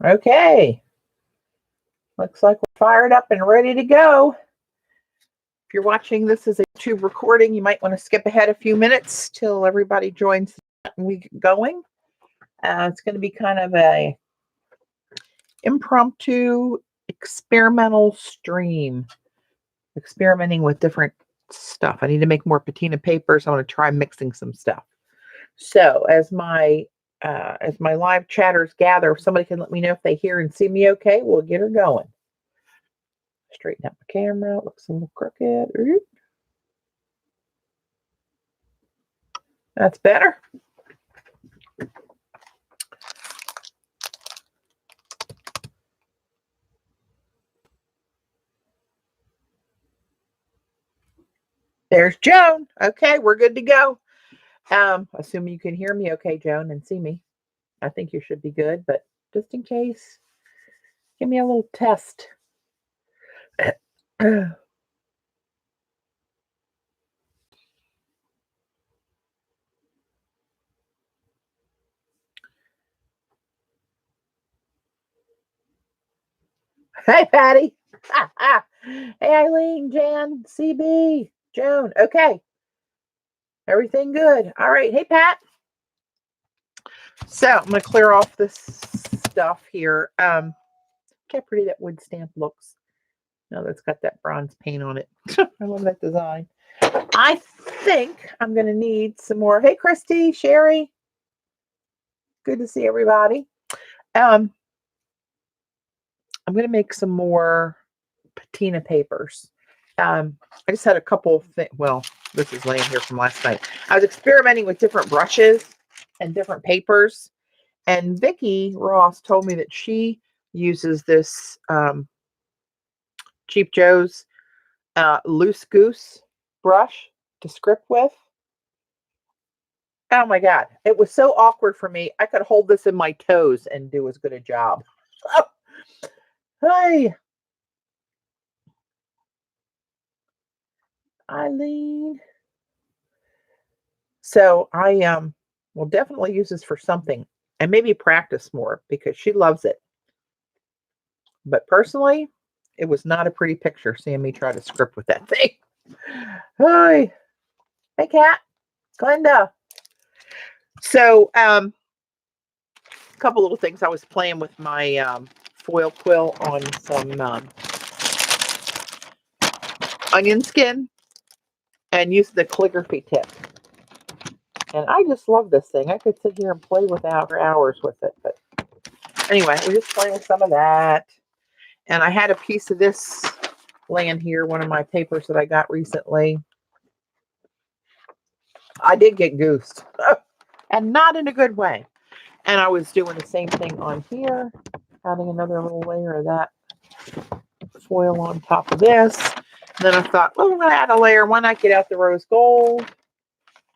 Okay. Looks like we're fired up and ready to go. If you're watching this as a YouTube recording, you might want to skip ahead a few minutes till everybody joins and we get going. It's going to be kind of a impromptu experimental stream, experimenting with different stuff. I need to make more patina papers. I want to try mixing some stuff. So as my live chatters gather, if somebody can let me know if they hear and see me okay, we'll get her going. Straighten up my camera. Looks a little crooked. Oop. That's better. There's Joan. Okay, we're good to go. Assuming you can hear me okay, Joan, and see me. I think you should be good, but just in case, give me a little test. Hey, Patty. Hey, Eileen, Jan, CB, Joan. Okay. Everything good. All right. Hey, Pat. So I'm going to clear off this stuff here. Look how pretty that wood stamp looks. No, that's got that bronze paint on it. I love that design. I think I'm going to need some more. Hey, Christy, Sherry. Good to see everybody. I'm going to make some more patina papers. I just had a couple of things. Well, this is laying here from last night. I was experimenting with different brushes and different papers. And Vicki Ross told me that she uses this Cheap Joe's Loose Goose brush to script with. Oh my God. It was so awkward for me. I could hold this in my toes and do as good a job. Oh. Hey. Eileen. So I will definitely use this for something and maybe practice more because she loves it. But personally, it was not a pretty picture seeing me try to script with that thing. Hi. Hey, Kat. Glenda. So, a couple little things. I was playing with my foil quill on some onion skin and used the calligraphy tip. And I just love this thing. I could sit here and play without for hours with it. But anyway, we're just playing with some of that. And I had a piece of this laying here, one of my papers that I got recently. I did get goosed, and not in a good way. And I was doing the same thing on here, adding another little layer of that foil on top of this. And then I thought, well, I'm going to add a layer. Why not get out the rose gold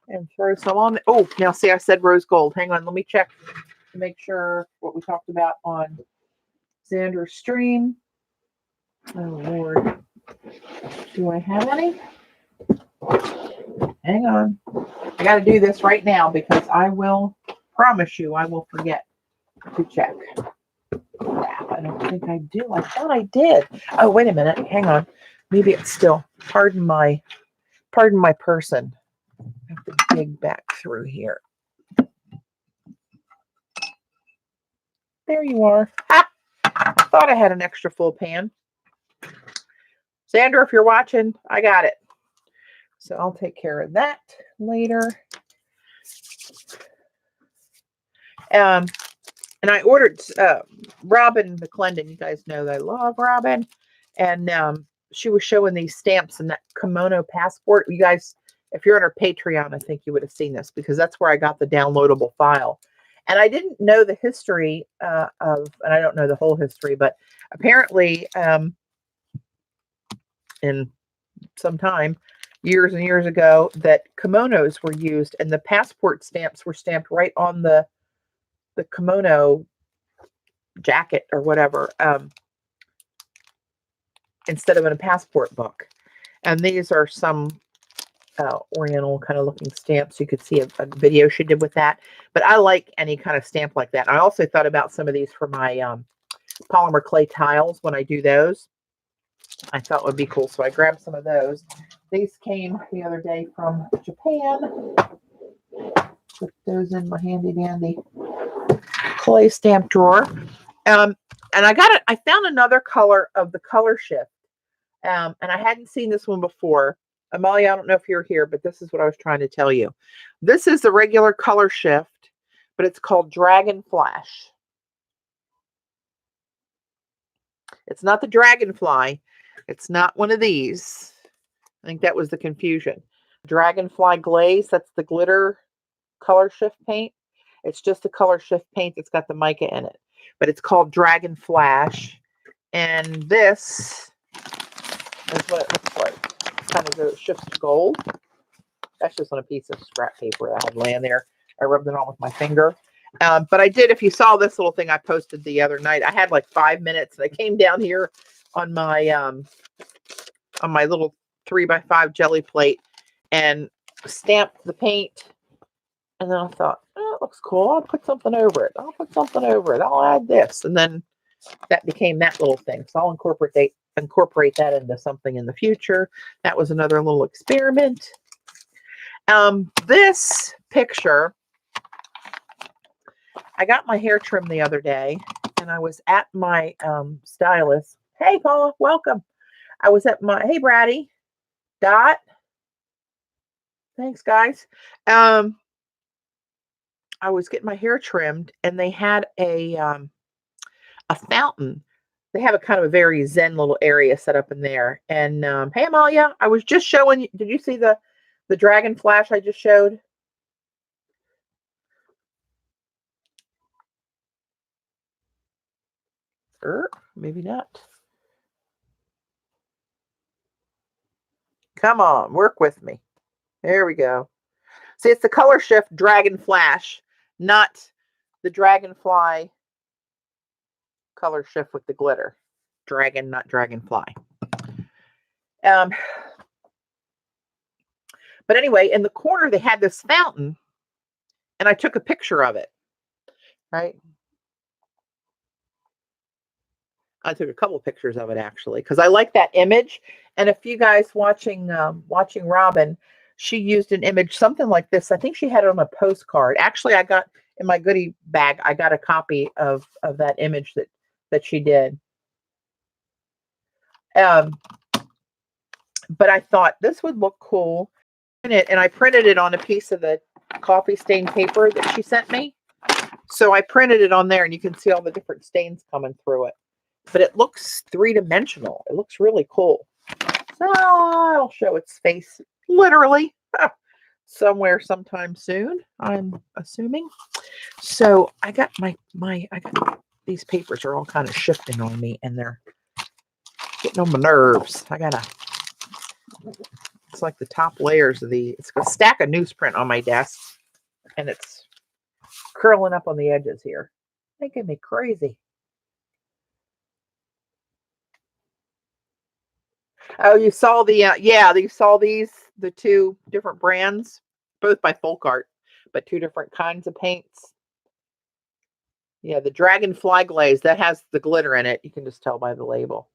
and throw some on? Oh, now see, I said rose gold. Hang on, let me check to make sure what we talked about on Xander's stream. Oh, Lord. Do I have any? Hang on. I got to do this right now because I will promise you I will forget to check. Crap, I don't think I do. I thought I did. Oh, wait a minute. Hang on. Maybe it's still. Pardon my person. I have to dig back through here. There you are. Ah, I thought I had an extra full pan. Sandra, if you're watching, I got it. So I'll take care of that later. And I ordered Robin McClendon. You guys know that I love Robin. And she was showing these stamps and that kimono passport. You guys, if you're on her Patreon, I think you would have seen this because that's where I got the downloadable file. And I didn't know the history and I don't know the whole history, but apparently in some time, years and years ago, that kimonos were used and the passport stamps were stamped right on the kimono jacket or whatever, instead of in a passport book. And these are some oriental kind of looking stamps. You could see a video she did with that. But I like any kind of stamp like that. I also thought about some of these for my polymer clay tiles when I do those. I thought would be cool, so I grabbed some of those. These came the other day from Japan. Put those in my handy dandy clay stamp drawer. And I got it. I found another color of the color shift. And I hadn't seen this one before. Amalia, I don't know if you're here, but this is what I was trying to tell you. This is the regular color shift, but it's called Dragon Flash. It's not the Dragonfly. It's not one of these. I think that was the confusion. Dragonfly Glaze, that's the glitter color shift paint. It's just a color shift paint that's got the mica in it. But it's called Dragon Flash. And this is what it looks like. It kind of shifts to gold. That's just on a piece of scrap paper that I had laying there. I rubbed it on with my finger. But I did, if you saw this little thing I posted the other night, I had like 5 minutes. And I came down here on my little 3x5 jelly plate and stamped the paint. And then I thought, oh, it looks cool. I'll put something over it. I'll put something over it. I'll add this. And then that became that little thing. So I'll incorporate that into something in the future. That was another little experiment. This picture, I got my hair trimmed the other day, and I was at my stylist. Hey, Paula, welcome. I was at my, hey, Braddy, Dot. Thanks, guys. I was getting my hair trimmed, and they had a fountain. They have a kind of a very zen little area set up in there. And hey, Amalia, I was just showing you. Did you see the Dragon Flash I just showed? Maybe not. Come on, work with me. There we go. See, it's the color shift Dragon Flash, not the Dragonfly color shift with the glitter. Dragon, not Dragonfly. But anyway, in the corner, they had this fountain, and I took a picture of it, right? I took a couple of pictures of it, actually, because I like that image. And if you guys watching Robin, she used an image, something like this. I think she had it on a postcard. Actually, I got in my goodie bag, I got a copy of that image that she did. But I thought this would look cool. And I printed it on a piece of the coffee stain paper that she sent me. So I printed it on there, and you can see all the different stains coming through it. But it looks three-dimensional. It looks really cool. So I'll show its face literally somewhere sometime soon, I'm assuming. So I got these papers are all kind of shifting on me, and they're getting on my nerves. It's like the top layers of it's a stack of newsprint on my desk, and it's curling up on the edges here, making me crazy. Oh, you saw you saw the two different brands, both by Folk Art, but two different kinds of paints. Yeah, the Dragonfly Glaze, that has the glitter in it. You can just tell by the label,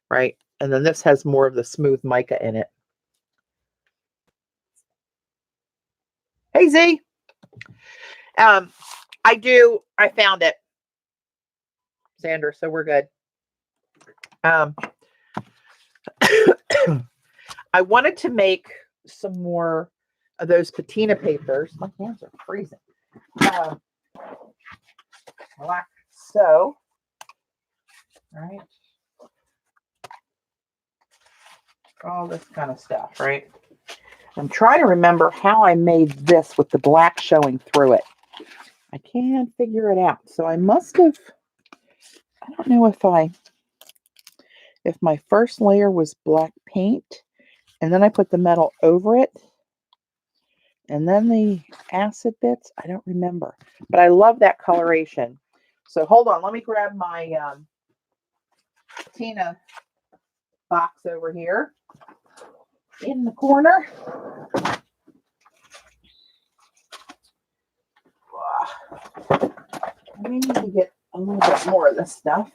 right? And then this has more of the smooth mica in it. Hey, Z. I found it, Sandra, so we're good. I wanted to make some more of those patina papers. My hands are freezing. So, right, all this kind of stuff, right? I'm trying to remember how I made this with the black showing through it. I can't figure it out. So I must have, I don't know if my first layer was black paint, and then I put the metal over it, and then the acid bits, I don't remember. But I love that coloration. So hold on, let me grab my Patina box over here in the corner. I may need to get a little bit more of this stuff.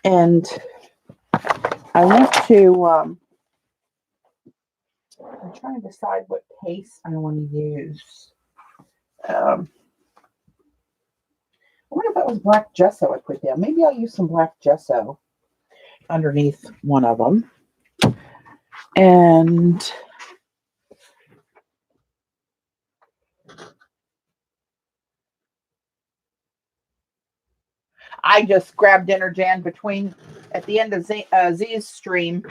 And I went to, I'm trying to decide what paste I want to use. I wonder if that was black gesso I put down. Maybe I'll use some black gesso underneath one of them. And I just grabbed dinner, Jan, between at the end of Z's stream.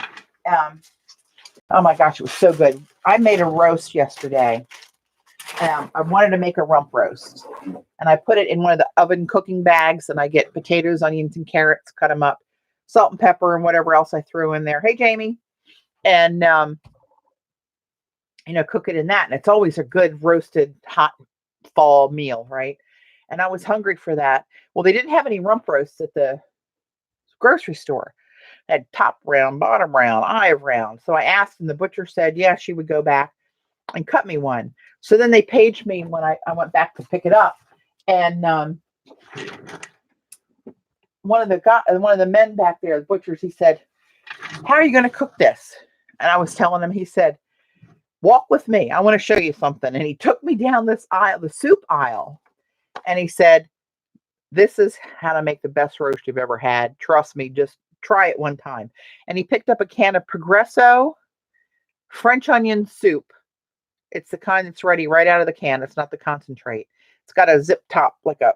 Oh my gosh, it was so good. I made a roast yesterday. I wanted to make a rump roast, and I put it in one of the oven cooking bags, and I get potatoes, onions, and carrots, cut them up, salt and pepper, and whatever else I threw in there. Hey, Jamie. And, cook it in that. And it's always a good roasted hot fall meal, right? And I was hungry for that. Well, they didn't have any rump roasts at the grocery store. They had top round, bottom round, eye round. So I asked, and the butcher said, yeah, she would go back and cut me one. So then they paged me when I went back to pick it up. And one of the men back there, the butchers, he said, how are you going to cook this? And I was telling him, he said, walk with me. I want to show you something. And he took me down this aisle, the soup aisle. And he said, this is how to make the best roast you've ever had. Trust me, just try it one time. And he picked up a can of Progresso French onion soup. It's the kind that's ready right out of the can. It's not the concentrate. It's got a zip top, like a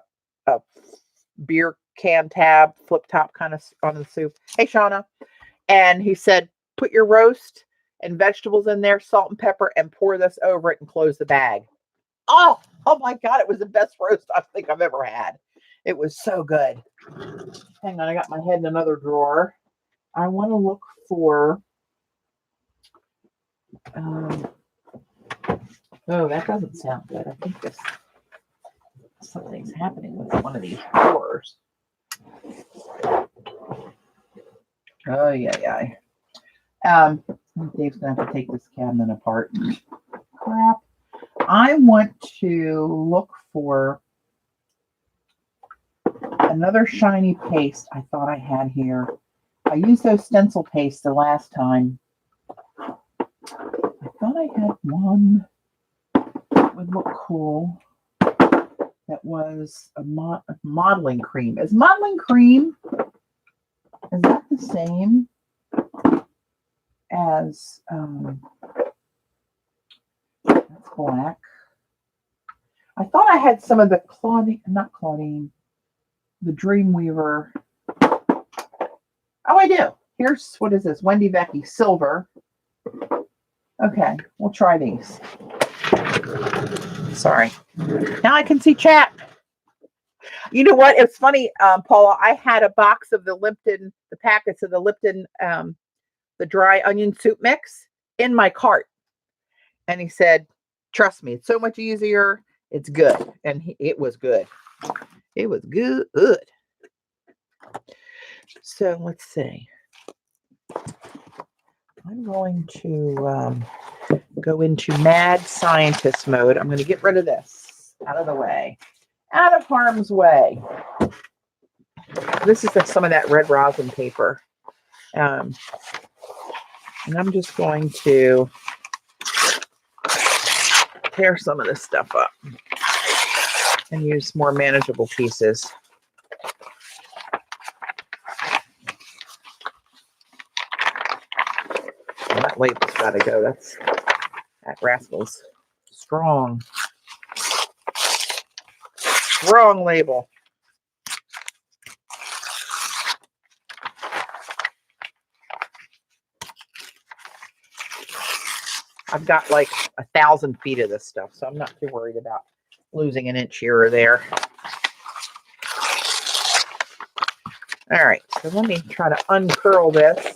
beer can tab, flip top kind of on the soup. Hey, Shauna. And he said, put your roast and vegetables in there, salt and pepper, and pour this over it and close the bag. Oh my God. It was the best roast I think I've ever had. It was so good. Hang on. I got my head in another drawer. I want to look for, oh, that doesn't sound good. I think something's happening with one of these drawers. Oh, yeah. Dave's going to have to take this cabinet apart. Crap. I want to look for another shiny paste I thought I had here. I used those stencil pastes the last time. I thought I had one that would look cool. That was a modeling cream. Is modeling cream, is that the same as, that's black. I thought I had some of the the Dreamweaver. Oh, I do. Here's, what is this? Wendy Vecchi, silver. Okay, we'll try these. Sorry. Now I can see chat. You know what? It's funny, Paula. I had a box of the packets of the Lipton, the dry onion soup mix in my cart. And he said, trust me, it's so much easier. It's good. And it was good. It was good. So let's see. I'm going to go into mad scientist mode. I'm going to get rid of this out of the way. Out of harm's way. This is some of that red rosin paper. And I'm just going to tear some of this stuff up and use more manageable pieces. Well, that label's got to go. That rascal's strong. Strong label. I've got like 1,000 feet of this stuff, so I'm not too worried about losing an inch here or there. All right, so let me try to uncurl this.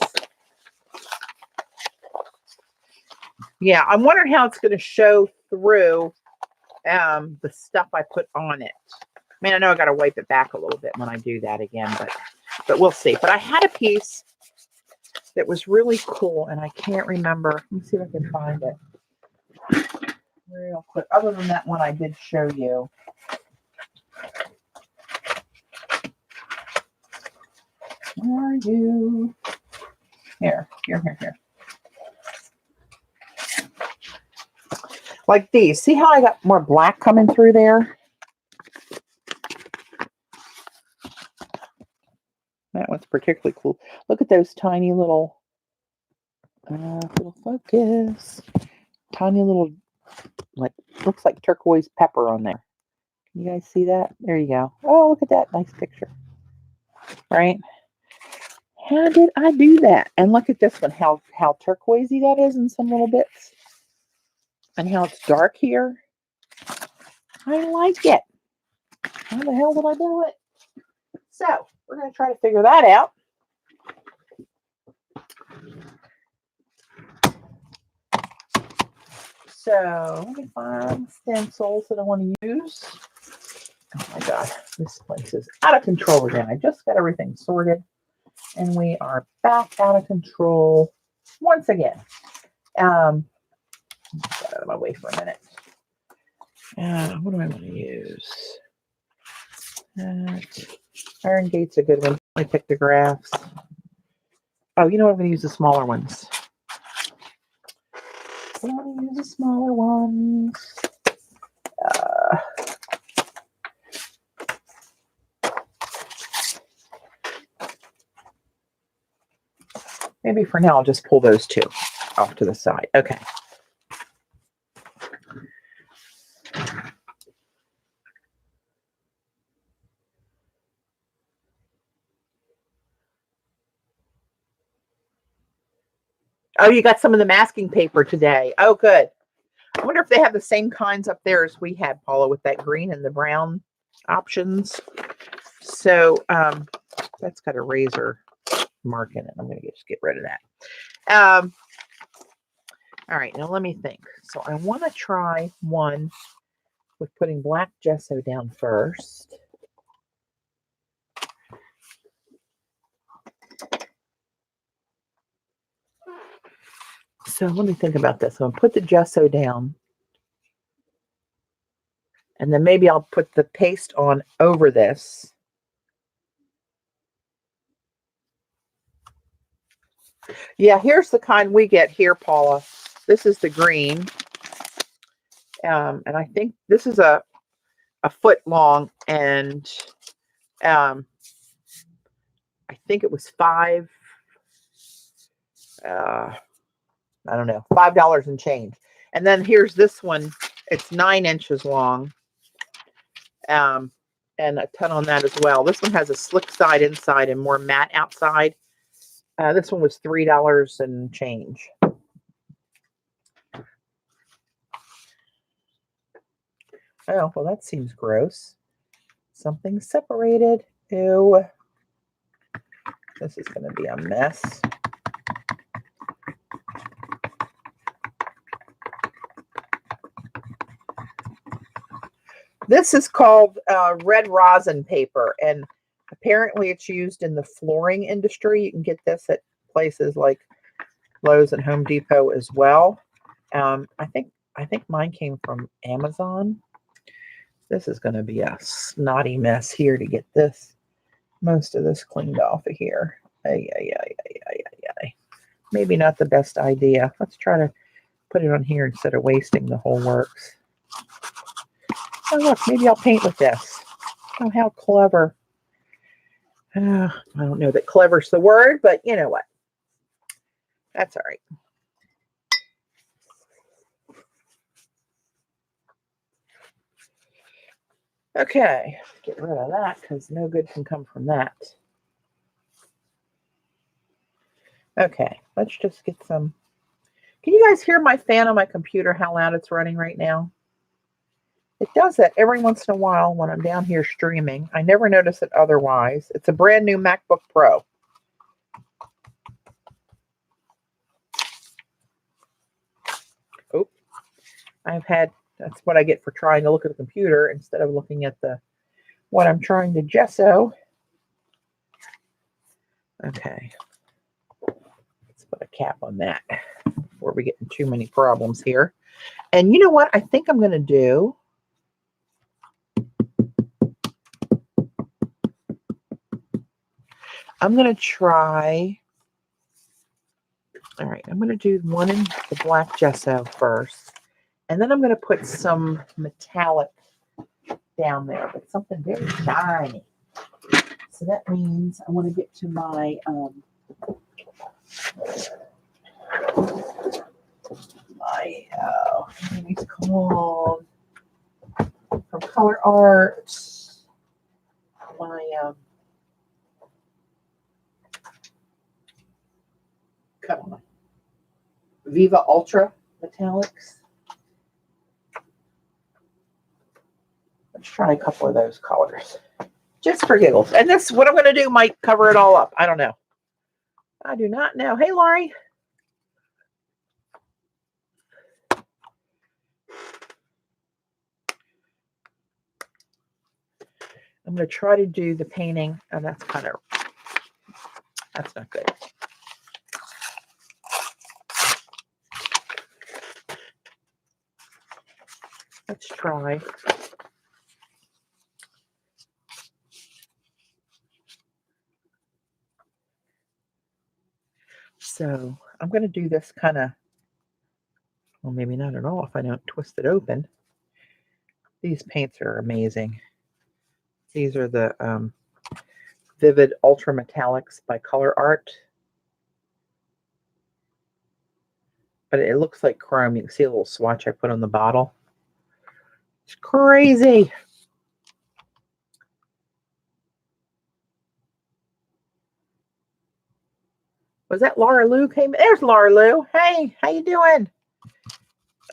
Yeah, I'm wondering how it's going to show through the stuff I put on it. I mean, I know I got to wipe it back a little bit when I do that again, but we'll see. But I had a piece that was really cool, and I can't remember. Let me see if I can find it real quick. Other than that one I did show you. Where are do. Here. Like these. See how I got more black coming through there? That one's particularly cool. Look at those tiny little, little focus. Tiny little, like, looks like turquoise pepper on there. Can you guys see that? There you go. Oh, look at that nice picture. Right? How did I do that? And look at this one, how turquoisey that is in some little bits. And how it's dark here. I like it. How the hell did I do it? So, we're going to try to figure that out. So, let me find stencils that I want to use. Oh my God, this place is out of control again. I just got everything sorted. And we are back out of control once again. Get out of my way for a minute. What do I want to use? Iron Gate's a good one. I picked the graphs. Oh, you know what? I'm going to use the smaller ones. I'm going to use the smaller ones. Maybe for now, I'll just pull those two off to the side. Okay. Oh, you got some of the masking paper today. Oh, good. I wonder if they have the same kinds up there as we had, Paula, with that green and the brown options. So that's got a razor mark in it. I'm going to just get rid of that. All right, now let me think. So I want to try one with putting black gesso down first. So let me think about this. So I'll put the gesso down. And then maybe I'll put the paste on over this. Yeah, here's the kind we get here, Paula. This is the green. And I think this is a foot long. And I think it was $5 and change. And then here's this one. It's 9 inches long. And a ton on that as well. This one has a slick side inside and more matte outside. This one was $3 and change. Oh, well, that seems gross. Something separated. Ew. This is going to be a mess. This is called red rosin paper, and apparently it's used in the flooring industry. You can get this at places like Lowe's and Home Depot as well. I think mine came from Amazon. This is going to be a snotty mess here to get most of this cleaned off of here. Maybe not the best idea. Let's try to put it on here instead of wasting the whole works. Oh, look, maybe I'll paint with this. Oh, how clever. I don't know that clever's the word, but you know what? That's all right. Okay, get rid of that because no good can come from that. Okay, let's just get some. Can you guys hear my fan on my computer, how loud it's running right now? It does that every once in a while when I'm down here streaming. I never notice it otherwise. It's a brand new MacBook Pro. Oh, that's what I get for trying to look at the computer instead of looking at what I'm trying to gesso. Okay. Let's put a cap on that before we get in too many problems here. And you know what I think I'm going to do? I'm going to try. All right, I'm going to do one in the black gesso first. And then I'm going to put some metallic down there, but something very shiny. So that means I want to get to my it's called from Color Art. My come on, Viva Ultra Metallics. Let's try a couple of those colors, just for giggles. And this, what I'm going to do, might cover it all up. I don't know. I do not know. Hey, Laurie. I'm going to try to do the painting, and that's not good. Let's try. So I'm going to do this kind of, well, maybe not at all if I don't twist it open. These paints are amazing. These are the Vivid Ultra Metallics by Color Art. But it looks like chrome. You can see a little swatch I put on the bottle. It's crazy. Was that Laura Lou came? There's Laura Lou. Hey, how you doing?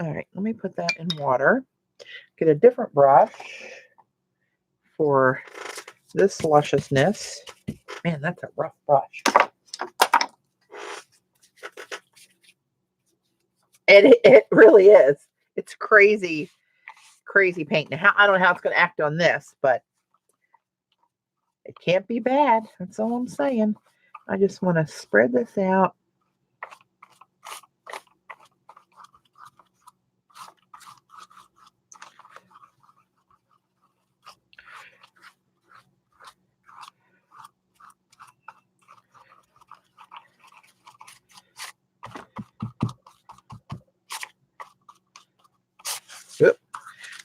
All right, let me put that in water. Get a different brush for this lusciousness. Man, that's a rough brush. It really is. It's crazy, crazy paint. Now, I don't know how it's going to act on this, but it can't be bad. That's all I'm saying. I just want to spread this out.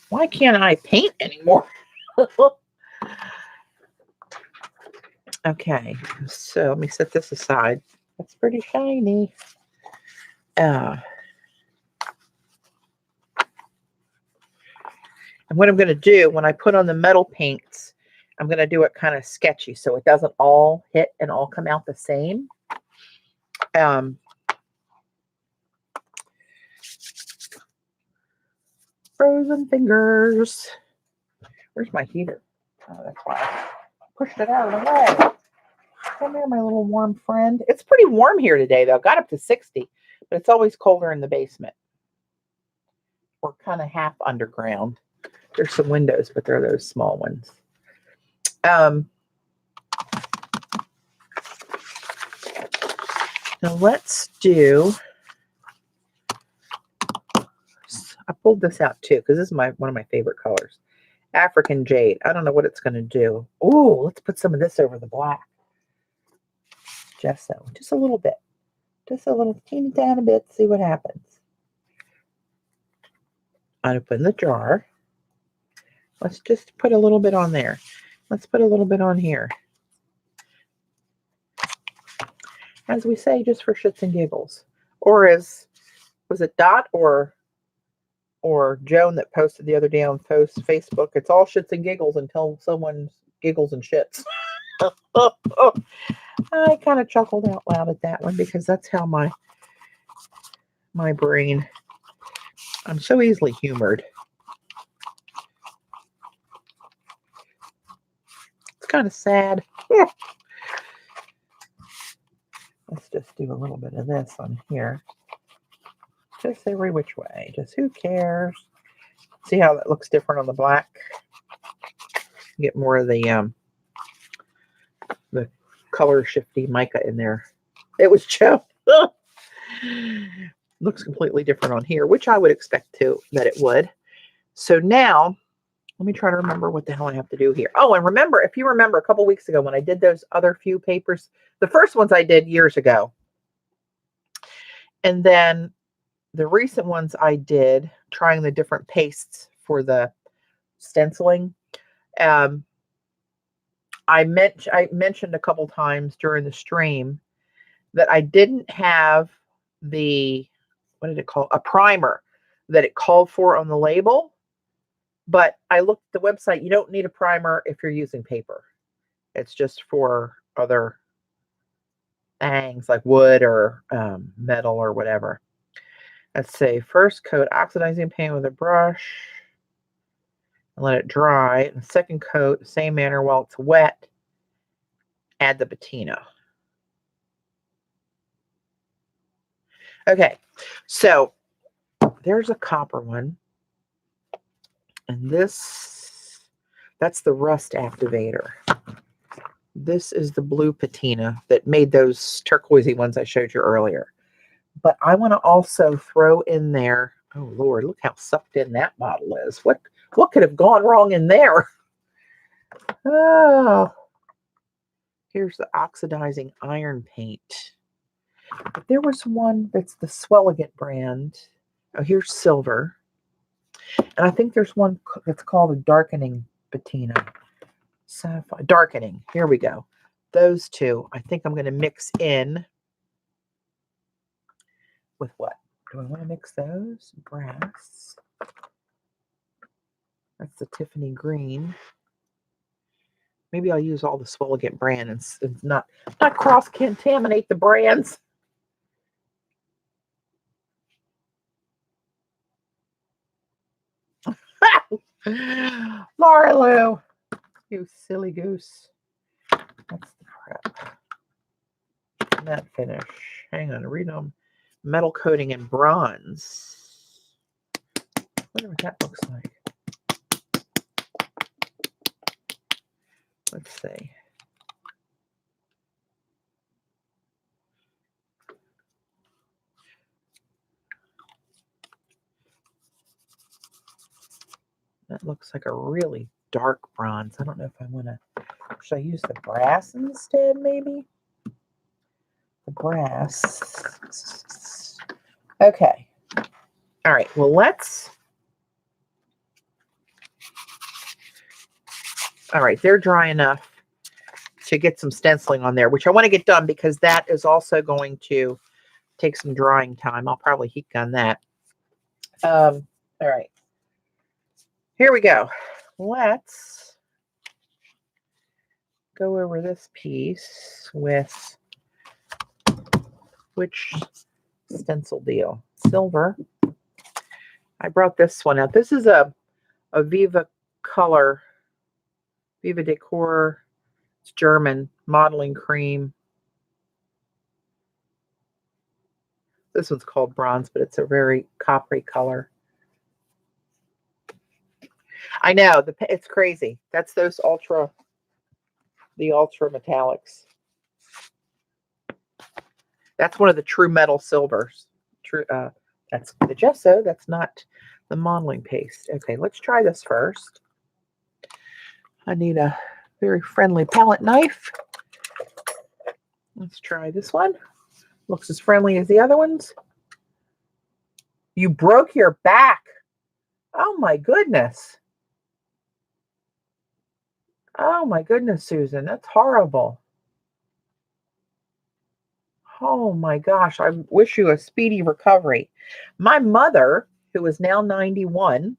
Why can't I paint anymore? Okay, so let me set this aside. That's pretty shiny. And what I'm going to do when I put on the metal paints, I'm going to do it kind of sketchy so it doesn't all hit and all come out the same. Frozen fingers. Where's my heater? Oh, that's why I pushed it out of the way. Come here, my little warm friend. It's pretty warm here today, though. Got up to 60, but it's always colder in the basement. We're kind of half underground. There's some windows, but they're those small ones. Now let's do. I pulled this out too because this is one of my favorite colors. African Jade. I don't know what it's going to do. Oh, let's put some of this over the black. Gesso. Just a little bit. Just a little teeny tiny bit. See what happens. I open the jar. Let's just put a little bit on there. Let's put a little bit on here. As we say, just for shits and giggles. Or as, was it Dot or Joan that posted the other day on Facebook, it's all shits and giggles until someone giggles and shits. I kind of chuckled out loud at that one because that's how my brain, I'm so easily humored. It's kind of sad. Let's just do a little bit of this on here. Just every which way. Just who cares? See how that looks different on the black? Get more of the color shifty mica in there. It was Joe. Looks completely different on here, which I would expect that it would. So now Let me try to remember what the hell I have to do here. Oh, and remember, if you remember a couple weeks ago when I did those other few papers, the first ones I did years ago. And then the recent ones I did, trying the different pastes for the stenciling. I mentioned a couple times during the stream that I didn't have the, what did it call? A primer that it called for on the label. But I looked at the website. You don't need a primer if you're using paper. It's just for other things like wood or metal or whatever. Let's say first coat oxidizing paint with a brush and let it dry. And the second coat, same manner while it's wet, add the patina. Okay, so there's a copper one. And that's the rust activator. This is the blue patina that made those turquoisey ones I showed you earlier. But I want to also throw in there, oh Lord, look how sucked in that bottle is. What could have gone wrong in there? Oh, here's the oxidizing iron paint. But there was one that's the Swelligant brand. Oh, here's silver. And I think there's one that's called a darkening patina. Sapphire, darkening. Here we go. Those two, I think I'm going to mix in with what? Do I want to mix those? Brass. That's the Tiffany green. Maybe I'll use all the Swelligant brand and not cross-contaminate the brands. Laura Lou, you silly goose. That's the prep. Matte finish. Hang on, read them. Metal coating in bronze. I wonder what that looks like. Let's see. That looks like a really dark bronze. I don't know if I want to. Should I use the brass instead, maybe? The brass. Okay. All right. Well, let's. All right. They're dry enough to get some stenciling on there, which I want to get done because that is also going to take some drying time. I'll probably heat gun that. All right. Here we go. Let's go over this piece with which stencil deal? Silver. I brought this one out. This is a Viva Color, Viva Decor. It's German modeling cream. This one's called bronze, but it's a very coppery color. I know, it's crazy. That's those the ultra metallics. That's one of the true metal silvers. That's the gesso. That's not the modeling paste. Okay, let's try this first. I need a very friendly palette knife. Let's try this one. Looks as friendly as the other ones. You broke your back. Oh my goodness. Oh my goodness, Susan. That's horrible. Oh my gosh. I wish you a speedy recovery. My mother, who is now 91,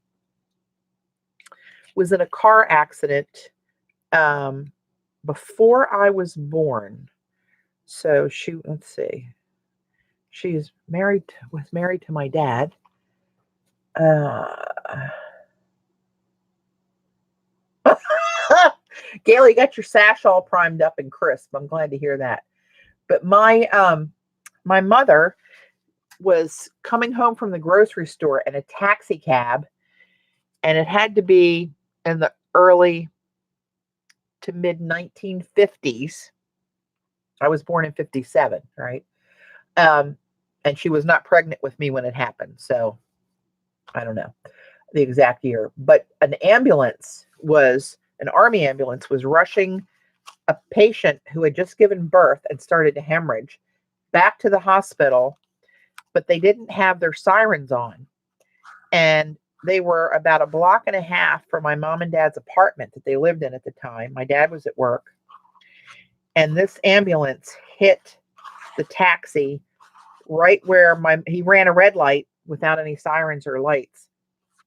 was in a car accident before I was born. So let's see. Was married to my dad. Gail, you got your sash all primed up and crisp. I'm glad to hear that. But my mother was coming home from the grocery store in a taxi cab, and it had to be in the early to mid 1950s. I was born in 57, right? And she was not pregnant with me when it happened. So I don't know. the exact year, but an army ambulance was rushing a patient who had just given birth and started to hemorrhage back to the hospital, but they didn't have their sirens on. And they were about a block and a half from my mom and dad's apartment that they lived in at the time. My dad was at work. And this ambulance hit the taxi right where he ran a red light without any sirens or lights,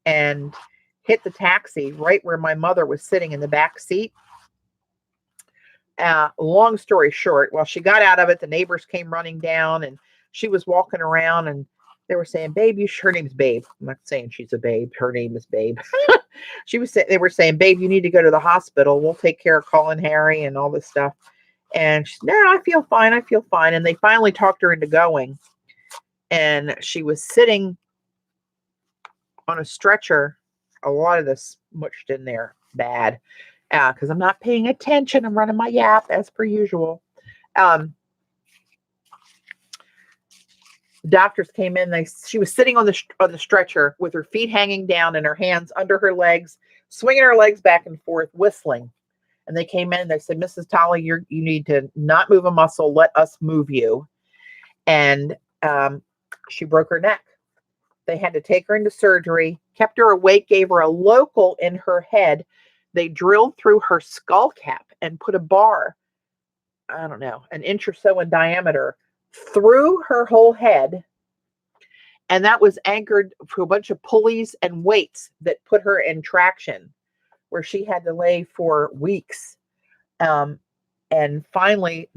and hit the taxi right where my mother was sitting in the back seat. Long story short, while she got out of it, the neighbors came running down, and she was walking around, and they were saying, "Babe, her name's Babe." I'm not saying she's a babe. Her name is Babe. They were saying, "Babe, you need to go to the hospital. We'll take care of calling Harry and all this stuff." And she said, "No, I feel fine. I feel fine." And they finally talked her into going. And she was sitting on a stretcher. A lot of this mushed in there bad. Because I'm not paying attention. I'm running my yap as per usual. Doctors came in. She was sitting on the stretcher with her feet hanging down and her hands under her legs, swinging her legs back and forth, whistling. And they came in and they said, "Mrs. Tolley, you need to not move a muscle. Let us move you." And she broke her neck. They had to take her into surgery, kept her awake, gave her a local in her head. They drilled through her skull cap and put a bar, I don't know, an inch or so in diameter, through her whole head. And that was anchored to a bunch of pulleys and weights that put her in traction, where she had to lay for weeks. And finally,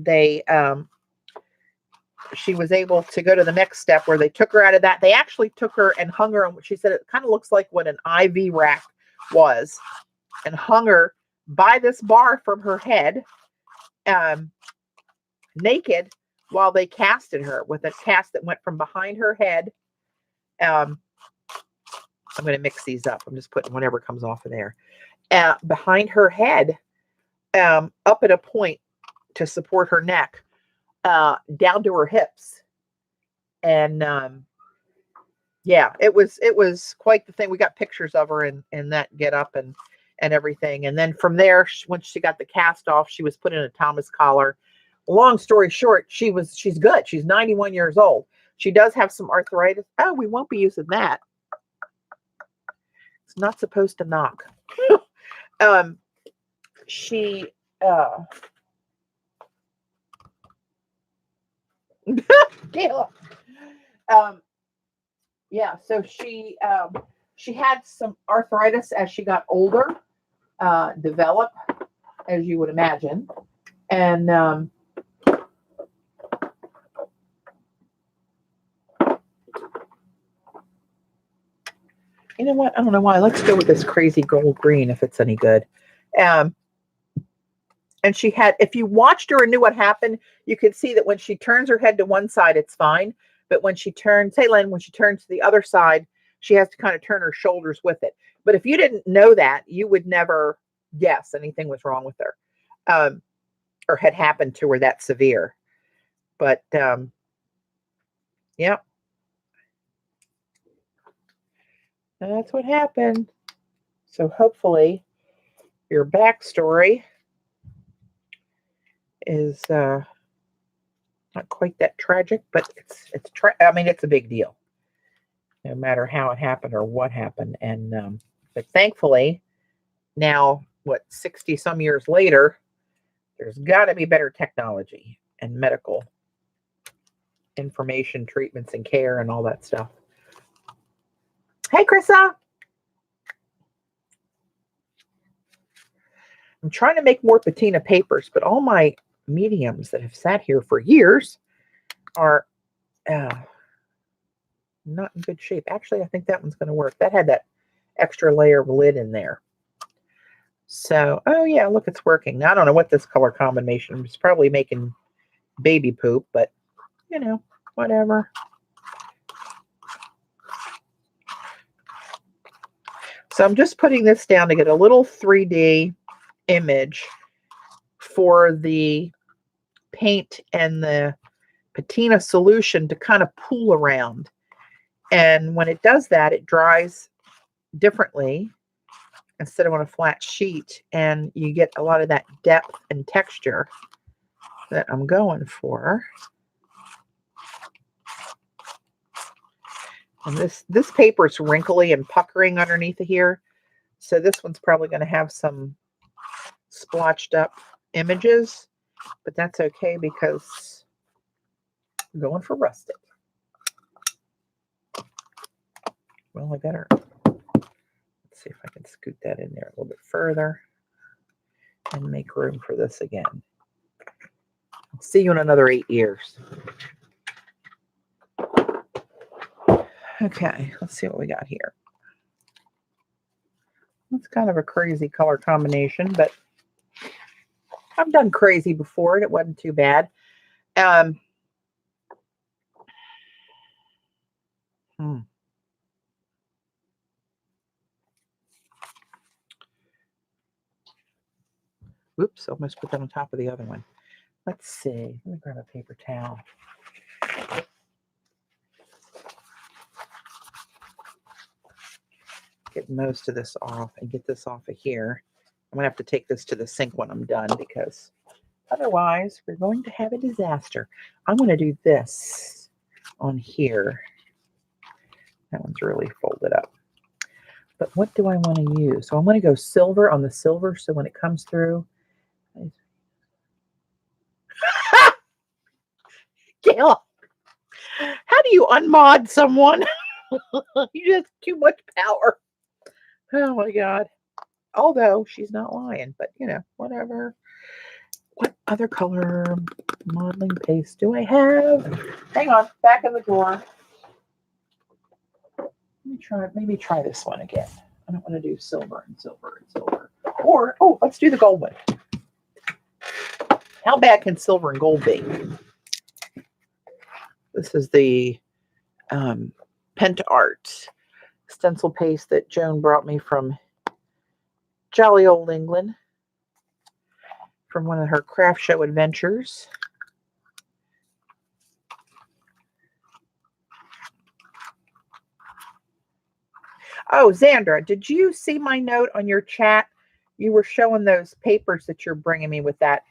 she was able to go to the next step where they took her out of that. They actually took her and hung her on what she said it kind of looks like what an IV rack was, and hung her by this bar from her head, naked, while they casted her with a cast that went from behind her head. I'm going to mix these up. I'm just putting whatever comes off of there. Behind her head, up at a point to support her neck, down to her hips. And yeah, it was quite the thing. We got pictures of her in that get up and everything. And then from there, once she got the cast off, she was put in a Thomas collar. Long story short, she's good. She's 91 years old. She does have some arthritis. Oh, we won't be using that. It's not supposed to knock. She Kayla. Yeah, so she had some arthritis as she got older, develop, as you would imagine. And you know what? I don't know why. Let's go with this crazy gold green if it's any good. And she had, if you watched her and knew what happened, you could see that when she turns her head to one side, it's fine. But when she turns, say, Len, when she turns to the other side, she has to kind of turn her shoulders with it. But if you didn't know that, you would never guess anything was wrong with her, or had happened to her that severe. But yeah, that's what happened. So hopefully your backstory is not quite that tragic, but it's a big deal, no matter how it happened or what happened. And but thankfully, now 60 some years later, there's got to be better technology and medical information, treatments, and care, and all that stuff. Hey, Krissa. I'm trying to make more patina papers, but all my mediums that have sat here for years are not in good shape. Actually, I think that one's going to work. That had that extra layer of lid in there. So, oh yeah, look, it's working. Now, I don't know what this color combination is. Probably making baby poop, but you know, whatever. So I'm just putting this down to get a little 3D image for the paint and the patina solution to kind of pool around. And when it does that, it dries differently instead of on a flat sheet, and you get a lot of that depth and texture that I'm going for. And this paper is wrinkly and puckering underneath of here, so this one's probably going to have some splotched up images, but that's okay because I'm going for rustic. Well, I better, let's see if I can scoot that in there a little bit further and make room for this again. I'll see you in another 8 years. Okay, let's see what we got here. It's kind of a crazy color combination, but I've done crazy before and it wasn't too bad. Oops, almost put that on top of the other one. Let's see. Let me grab a paper towel. Get most of this off and get this off of here. I'm going to have to take this to the sink when I'm done because otherwise we're going to have a disaster. I'm going to do this on here. That one's really folded up. But what do I want to use? So I'm going to go silver on the silver so when it comes through. Gail, how do you unmod someone? You just too much power. Oh my God. Although she's not lying, but you know, whatever. What other color modeling paste do I have? Hang on, back in the drawer. Maybe try this one again. I don't want to do silver and silver and silver. Or, oh, let's do the gold one. How bad can silver and gold be? This is the Penta Art stencil paste that Joan brought me from jolly old England from one of her craft show adventures. Oh, Xandra, did you see my note on your chat? You were showing those papers that you're bringing me with that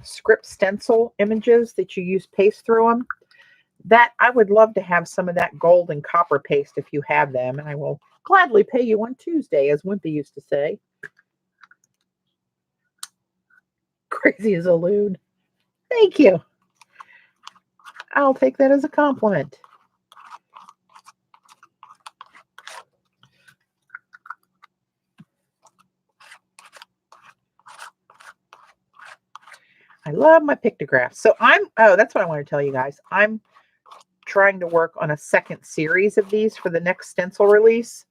script stencil images that you use paste through them. That I would love to have some of that gold and copper paste if you have them, and I will gladly pay you on Tuesday, as Wimpy used to say. Crazy as a loon. Thank you. I'll take that as a compliment. I love my pictographs. So that's what I want to tell you guys. I'm trying to work on a second series of these for the next stencil release.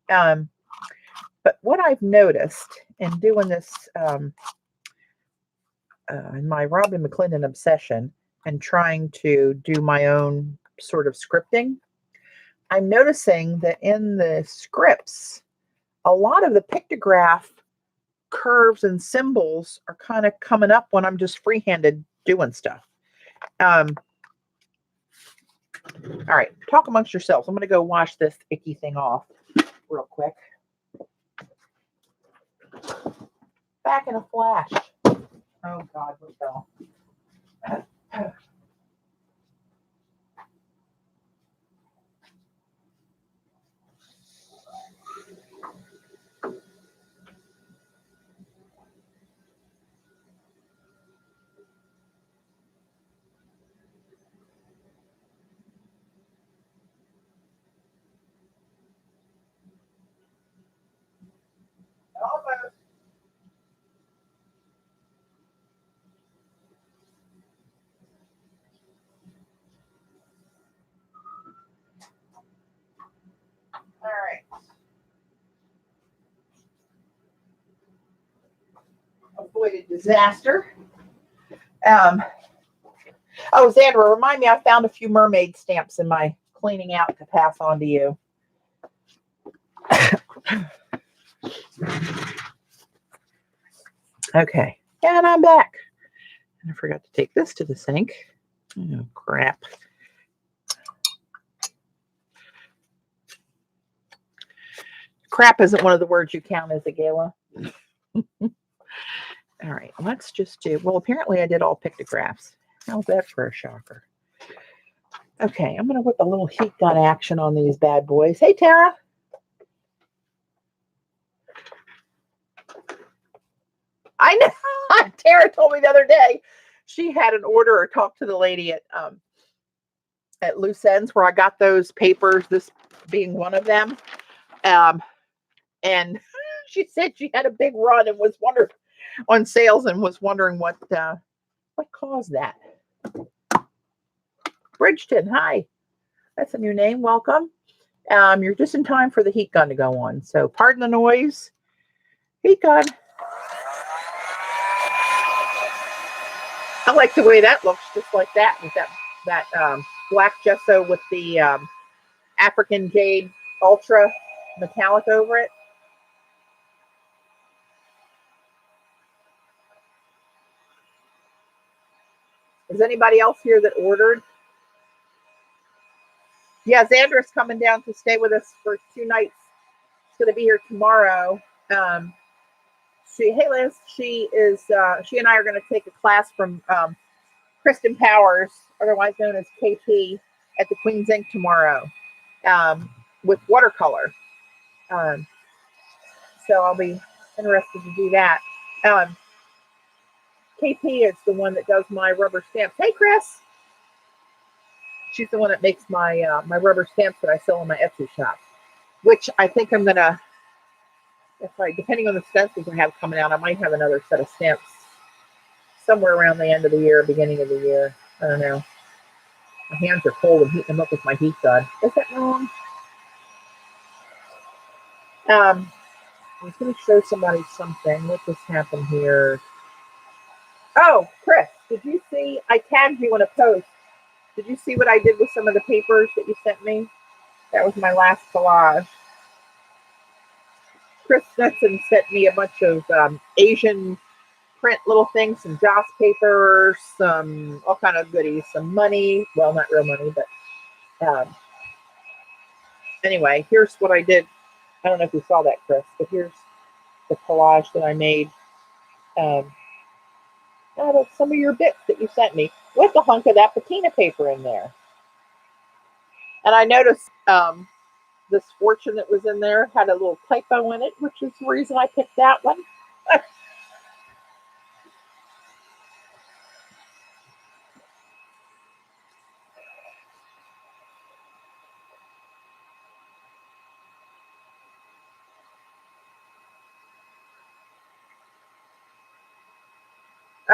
But what I've noticed in doing this in my Robin McClendon obsession and trying to do my own sort of scripting, I'm noticing that in the scripts, a lot of the pictograph curves and symbols are kind of coming up when I'm just freehanded doing stuff. All right, talk amongst yourselves. I'm going to go wash this icky thing off real quick. Back in a flash. Oh, God, what fell? Almost. All right. Avoided disaster. Oh, Xandra, remind me, I found a few mermaid stamps in my cleaning out to pass on to you. Okay, and I'm back. And I forgot to take this to the sink. Oh, crap. Crap isn't one of the words you count, is it, Gayla? All right, let's just do, well, apparently I did all pictographs. How's that for a shocker? Okay, I'm going to put a little heat gun action on these bad boys. Hey, Tara. I know. Tara told me the other day she had an order or talked to the lady at Loose Ends where I got those papers, this being one of them. And she said she had a big run and was wondering on sales and was wondering what caused that. Bridgeton, hi. That's a new name. Welcome. You're just in time for the heat gun to go on. So pardon the noise. Heat gun. I like the way that looks, just like that, with that black gesso with the African Jade Ultra metallic over it. Is anybody else here that ordered? Yeah, Xandra's coming down to stay with us for 2 nights. She's going to be here tomorrow. Hey Liz, she and I are going to take a class from Kristen Powers, otherwise known as KP, at the Queen's Ink tomorrow with watercolor. So I'll be interested to do that. KP is the one that does my rubber stamps. Hey, Chris. She's the one that makes my my rubber stamps that I sell in my Etsy shop, which I think I'm going to, depending on the stencils I have coming out, I might have another set of stamps somewhere around the end of the year, beginning of the year. I don't know. My hands are cold and heating them up with my heat gun. Is that wrong? I was going to show somebody something. What just happened here? Oh, Chris, did you see? I tagged you in a post. Did you see what I did with some of the papers that you sent me? That was my last collage. Chris Stetson sent me a bunch of Asian print little things, some Joss paper, some all kind of goodies, some money. Well, not real money, but anyway, here's what I did. I don't know if you saw that, Chris, but here's the collage that I made out of some of your bits that you sent me with a hunk of that patina paper in there. And I noticed this fortune that was in there had a little typo in it, which is the reason I picked that one.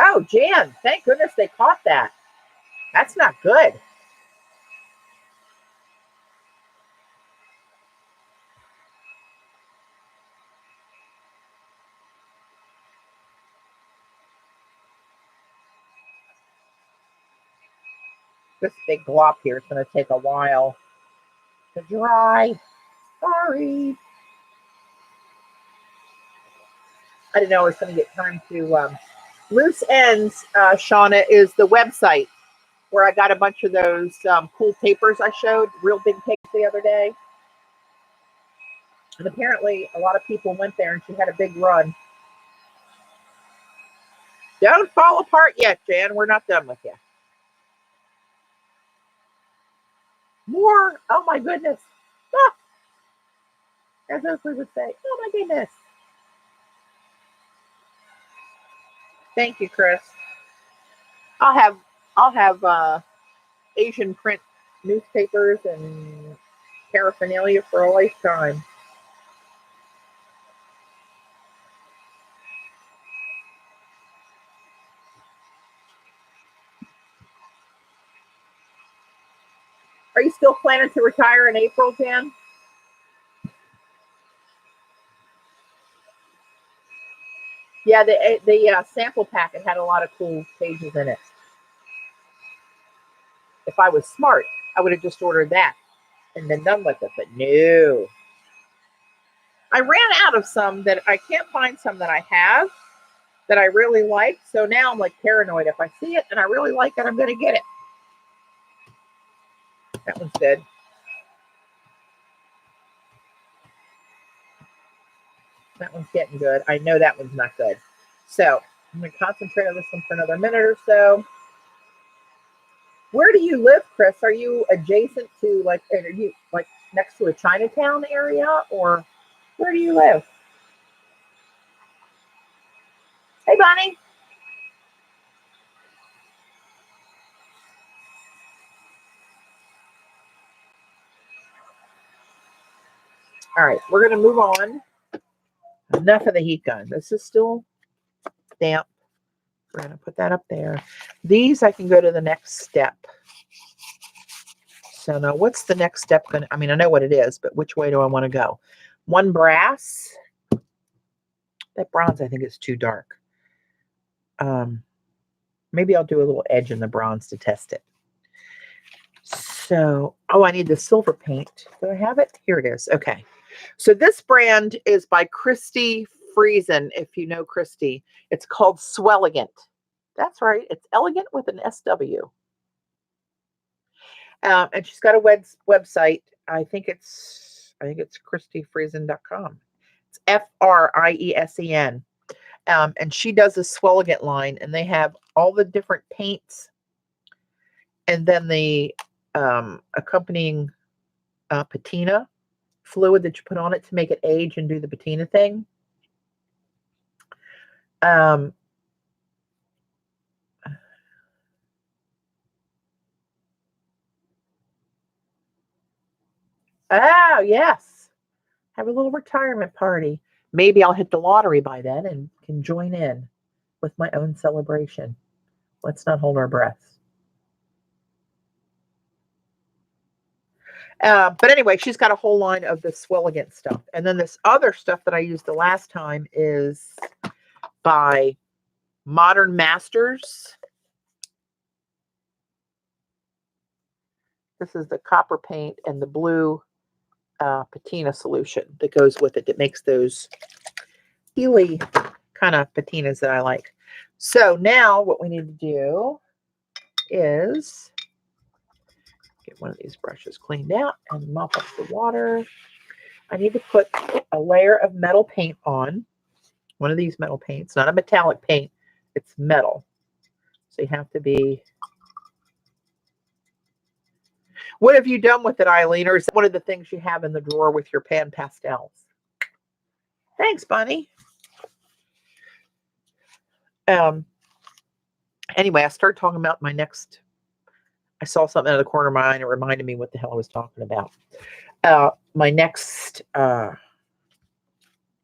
Oh, Jan, thank goodness they caught that. That's not good. This big glop here is going to take a while to dry. Sorry. I didn't know I was going to get time to. Loose Ends, Shauna, is the website where I got a bunch of those cool papers I showed, real big papers the other day. And apparently a lot of people went there and she had a big run. Don't fall apart yet, Jan. We're not done with you. More. Oh, my goodness. Ah, as Oakley would say, oh, my goodness. Thank you, Chris. I'll have Asian print newspapers and paraphernalia for a lifetime. Are you still planning to retire in April, Jan? Yeah, the sample packet had a lot of cool pages in it. If I was smart, I would have just ordered that and been done with it, but no. I ran out of some that I can't find some that I have that I really like. So now I'm like paranoid. If I see it and I really like it, I'm going to get it. That one's good. That one's getting good. I know that one's not good. So I'm going to concentrate on this one for another minute or so. Where do you live, Chris? Are you adjacent to, like, are you like next to a Chinatown area, or where do you live? Hey, Bonnie. All right, we're going to move on. Enough of the heat gun. This is still damp. We're going to put that up there. These, I can go to the next step. So now what's the next step going to, I mean, I know what it is, but which way do I want to go? One brass. That bronze, I think, is too dark. Maybe I'll do a little edge in the bronze to test it. So, oh, I need the silver paint. Do I have it? Here it is. Okay. So this brand is by Christy Friesen, if you know Christy. It's called Swelligant. That's right. It's elegant with an SW. And she's got a website. I think it's christyfriesen.com. It's Friesen. And she does a Swelligant line, and they have all the different paints and then the accompanying patina fluid that you put on it to make it age and do the patina thing. Oh, yes. Have a little retirement party. Maybe I'll hit the lottery by then and can join in with my own celebration. Let's not hold our breaths. But anyway, she's got a whole line of the Swelligant stuff. And then this other stuff that I used the last time is by Modern Masters. This is the copper paint and the blue patina solution that goes with it that makes those healy kind of patinas that I like. So now what we need to do is get one of these brushes cleaned out and mop up the water. I need to put a layer of metal paint on. One of these metal paints, not a metallic paint, it's metal. So you have to be... What have you done with it, Eileen? Or is it one of the things you have in the drawer with your pan pastels? Thanks, Bunny. Anyway, I started talking about my next... I saw something out of the corner of my eye and it reminded me what the hell I was talking about. My next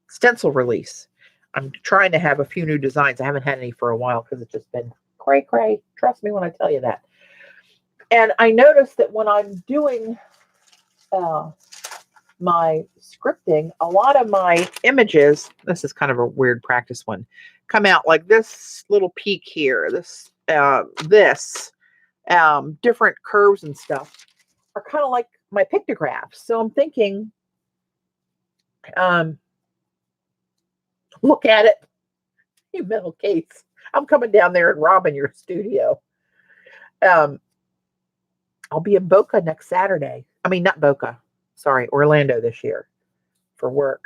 stencil release. I'm trying to have a few new designs. I haven't had any for a while because it's just been cray. Trust me when I tell you that. And I noticed that when I'm doing my scripting, a lot of my images, this is kind of a weird practice one, come out like this little peak here, this different curves and stuff are kind of like my pictographs. So I'm thinking, look at it, you metal case. I'm coming down there and robbing your studio. I'll be in Boca next Saturday. I mean, not Boca. Sorry, Orlando this year for work.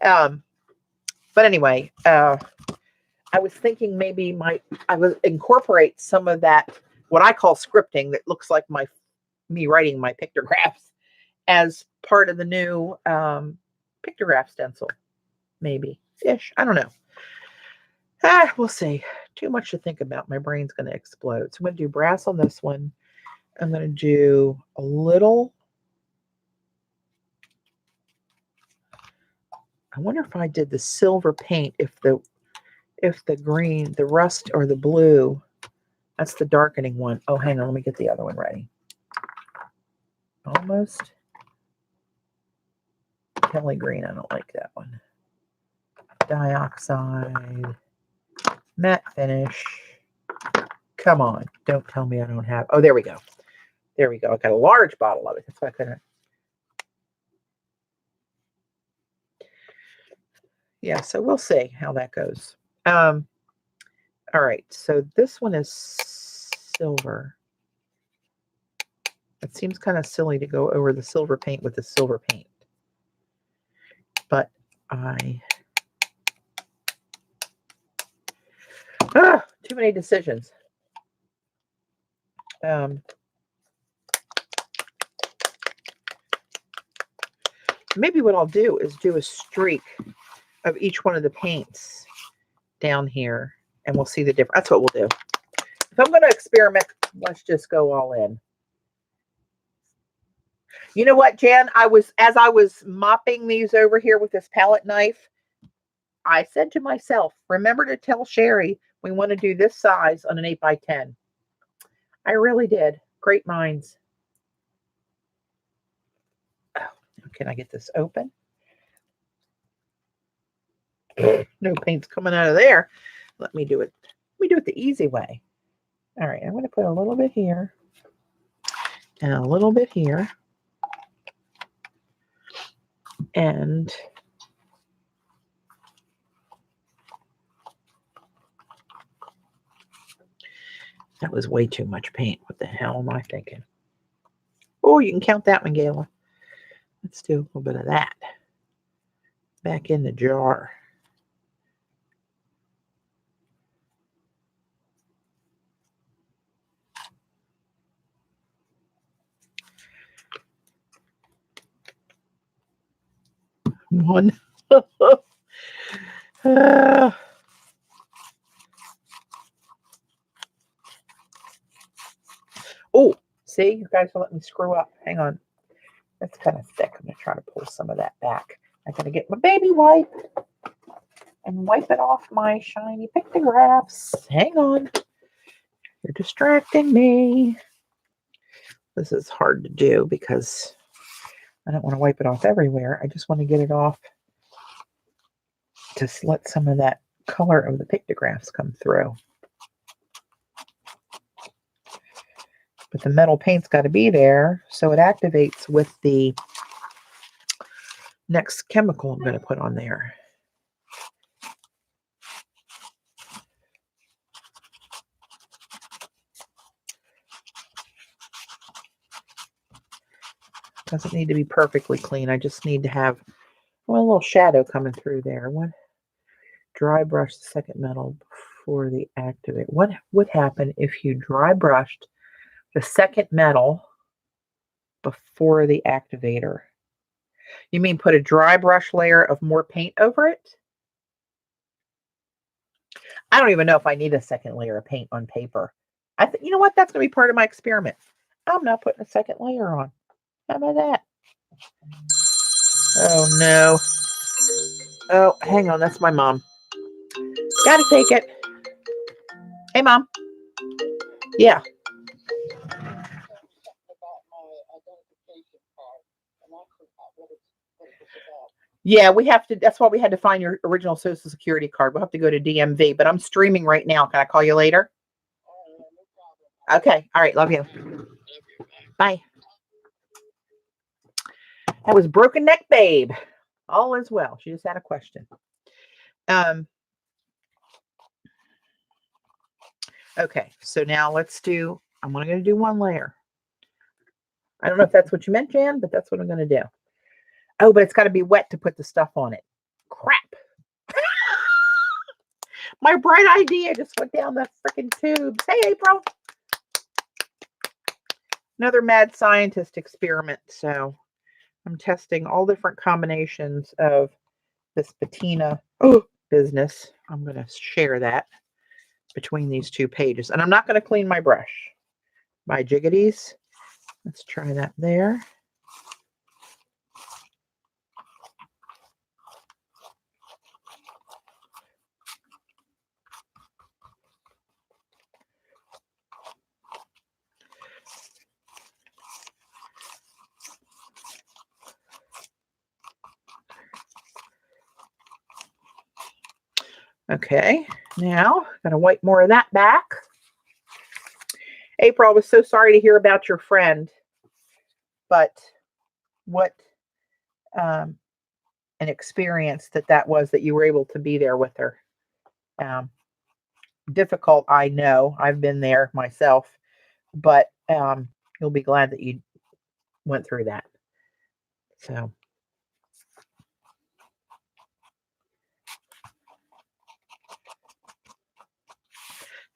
But anyway, I was thinking maybe I would incorporate some of that, what I call scripting, that looks like me writing my pictographs as part of the new pictograph stencil. Maybe ish. I don't know. We'll see. Too much to think about. My brain's going to explode. So I'm going to do brass on this one. I'm going to do a little. I wonder if I did the silver paint, if the green, the rust, or the blue. That's the darkening one. Oh, hang on. Let me get the other one ready. Almost. Kelly green. I don't like that one. Dioxide. Matte finish. Come on. Don't tell me I don't have. Oh, there we go. There we go. I got a large bottle of it. That's why I couldn't. Yeah, so we'll see how that goes. All right. So this one is silver. It seems kind of silly to go over the silver paint with the silver paint. but too many decisions. Maybe what I'll do is do a streak of each one of the paints down here, and we'll see the difference. That's what we'll do. If I'm going to experiment, let's just go all in. You know what, Jan? As I was mopping these over here with this palette knife, I said to myself, remember to tell Sherry we want to do this size on an 8x10. I really did. Great minds. Oh, can I get this open? No paint's coming out of there. Let me do it. Let me do it the easy way. All right, I'm going to put a little bit here and a little bit here. And that was way too much paint. What the hell am I thinking? Oh, you can count that one, Gayla. Let's do a little bit of that. Back in the jar. One. Oh, see, you guys will let me screw up. Hang on. That's kind of thick. I'm going to try to pull some of that back. I got to get my baby wipe and wipe it off my shiny pictographs. Hang on. You're distracting me. This is hard to do because I don't want to wipe it off everywhere. I just want to get it off to let some of that color of the pictographs come through. But the metal paint's got to be there so it activates with the next chemical I'm going to put on there. Doesn't need to be perfectly clean. I just need to have a little shadow coming through there. What? Dry brush the second metal before the activate. What would happen if you dry brushed the second metal before the activator? You mean put a dry brush layer of more paint over it? I don't even know if I need a second layer of paint on paper. You know what? That's going to be part of my experiment. I'm not putting a second layer on. How about that? Oh, no. Oh, hang on. That's my mom. Gotta take it. Hey, Mom. Yeah. Yeah, we have to. That's why we had to find your original Social Security card. We'll have to go to DMV, but I'm streaming right now. Can I call you later? Okay. All right. Love you. Bye. That was Broken Neck Babe. All is well. She just had a question. Okay. So now let's do, I'm only going to do one layer. I don't know if that's what you meant, Jan, but that's what I'm going to do. Oh, but it's got to be wet to put the stuff on it. Crap. My bright idea just went down the freaking tubes. Hey, April. Another mad scientist experiment. So I'm testing all different combinations of this patina business. I'm going to share that between these two pages. And I'm not going to clean my brush. My jiggities. Let's try that there. Okay, now I'm gonna wipe more of that back. April, I was so sorry to hear about your friend, but what an experience that was that you were able to be there with her. Difficult, I know. I've been there myself, but you'll be glad that you went through that. So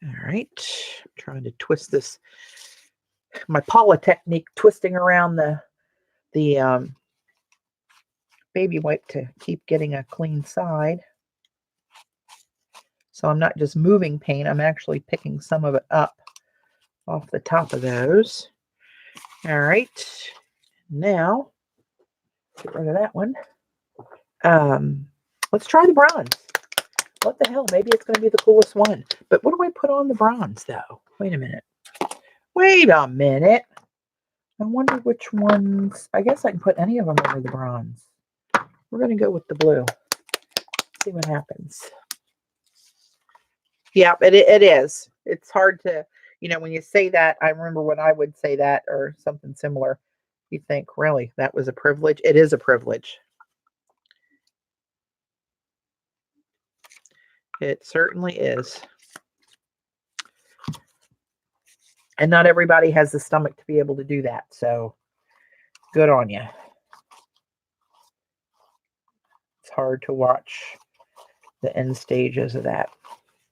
All right. I'm trying to twist this. My Paula technique, twisting around the baby wipe to keep getting a clean side. So I'm not just moving paint, I'm actually picking some of it up off the top of those. All right. Now, get rid of that one. Let's try the bronze. What the hell? Maybe it's going to be the coolest one. But what do I put on the bronze, though? Wait a minute. Wait a minute. I wonder which ones. I guess I can put any of them over the bronze. We're going to go with the blue. See what happens. Yeah, it is. It's hard to, when you say that, I remember when I would say that or something similar. You think, really, that was a privilege? It is a privilege. It certainly is. And not everybody has the stomach to be able to do that. So good on you. It's hard to watch the end stages of that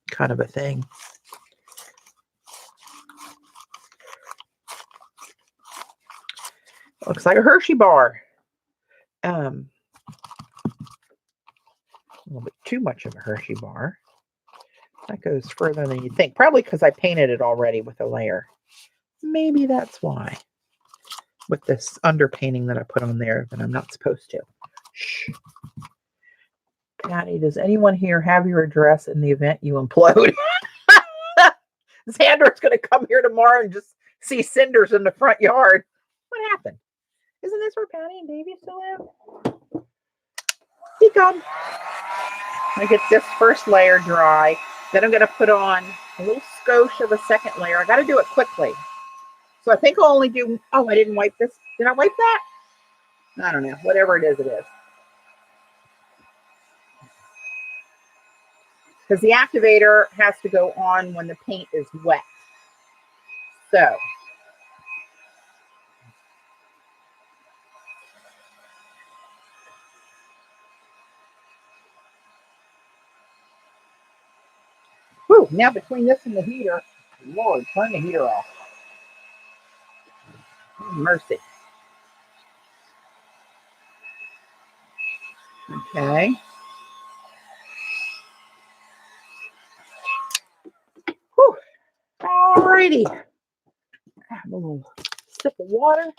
kind of a thing. Looks like a Hershey bar. A little bit too much of a Hershey bar. That goes further than you think. Probably because I painted it already with a layer. Maybe that's why. With this underpainting that I put on there that I'm not supposed to. Shh. Patty, does anyone here have your address in the event you implode? Xander's going to come here tomorrow and just see cinders in the front yard. What happened? Isn't this where Patty and Davy still live? He come. I get this first layer dry. Then I'm going to put on a little skosh of a second layer. I got to do it quickly. So I think I'll only do, I didn't wipe this. Did I wipe that? I don't know. Whatever it is, it is. Because the activator has to go on when the paint is wet. So. Whew, now between this and the heater, Lord, turn the heater off. Mercy. Okay. Whew. Alrighty. Have a little sip of water.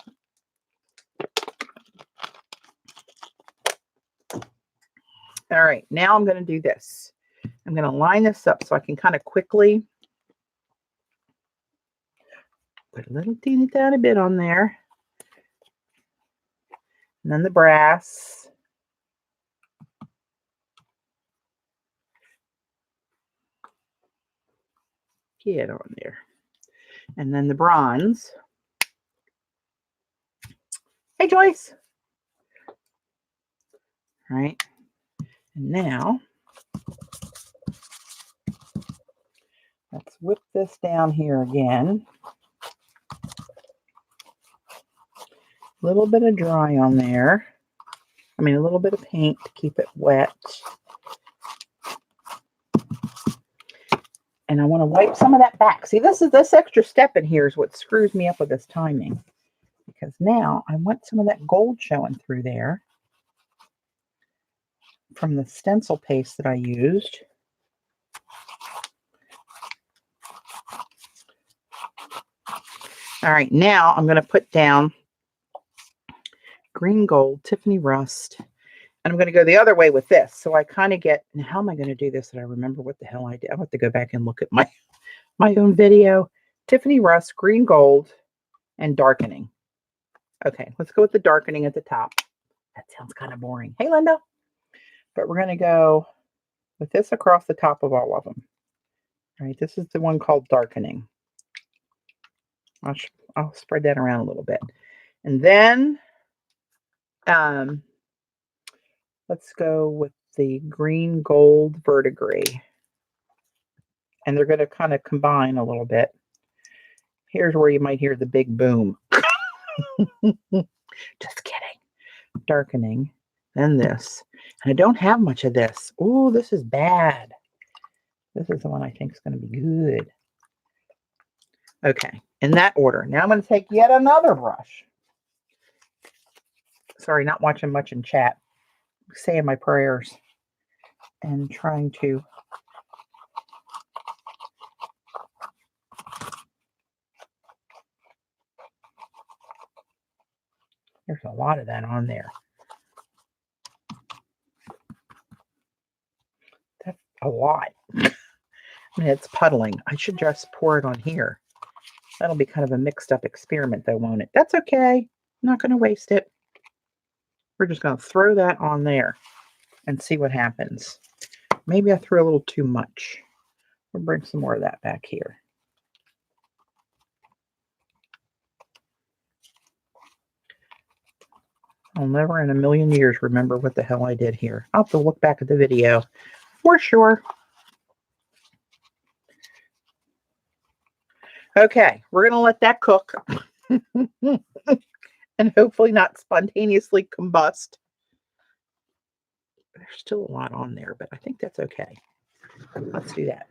All right, now I'm going to do this. I'm going to line this up so I can kind of quickly put a little teeny tiny bit on there. And then the brass. Get on there. And then the bronze. Hey, Joyce. All right. And now, let's whip this down here again. A little bit of dry on there. A little bit of paint to keep it wet. And I want to wipe some of that back. See, this extra step in here is what screws me up with this timing. Because now I want some of that gold showing through there from the stencil paste that I used. All right, now I'm going to put down green gold, Tiffany Rust, and I'm going to go the other way with this. So I kind of get, now how am I going to do this? That I remember what the hell I did. I have to go back and look at my own video. Tiffany Rust, green gold, and darkening. Okay, let's go with the darkening at the top. That sounds kind of boring. Hey, Linda. But we're going to go with this across the top of all of them. All right, this is the one called darkening. I'll spread that around a little bit. And then let's go with the green gold verdigris. And they're going to kind of combine a little bit. Here's where you might hear the big boom. Just kidding. Darkening. Then this. And I don't have much of this. Oh, this is bad. This is the one I think is going to be good. Okay, in that order. Now I'm going to take yet another brush. Sorry, not watching much in chat. Saying my prayers and trying to there's a lot of that on there. That's a lot. I mean, it's puddling. I should just pour it on here. That'll be kind of a mixed up experiment though, won't it? That's okay. I'm not going to waste it. We're just going to throw that on there and see what happens. Maybe I threw a little too much. We'll bring some more of that back here. I'll never in a million years remember what the hell I did here. I'll have to look back at the video for sure. Okay, we're going to let that cook and hopefully not spontaneously combust. There's still a lot on there, but I think that's okay. Let's do that.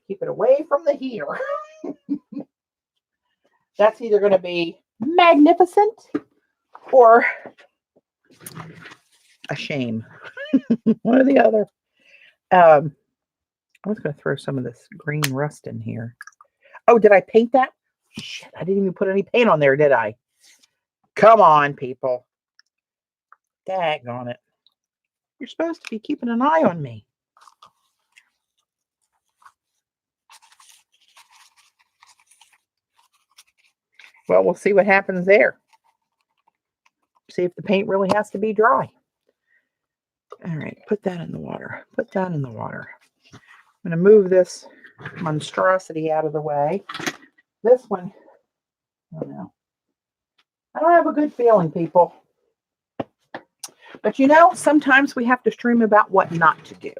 Keep it away from the heater. That's either going to be magnificent or a shame. One or the other. I was going to throw some of this green rust in here. Oh, did I paint that? Shit, I didn't even put any paint on there, did I? Come on, people. Daggone it. You're supposed to be keeping an eye on me. Well, we'll see what happens there. See if the paint really has to be dry. All right, put that in the water. Put that in the water. I'm going to move this monstrosity out of the way. This one, I don't know. I don't have a good feeling, people. But you know, sometimes we have to stream about what not to do.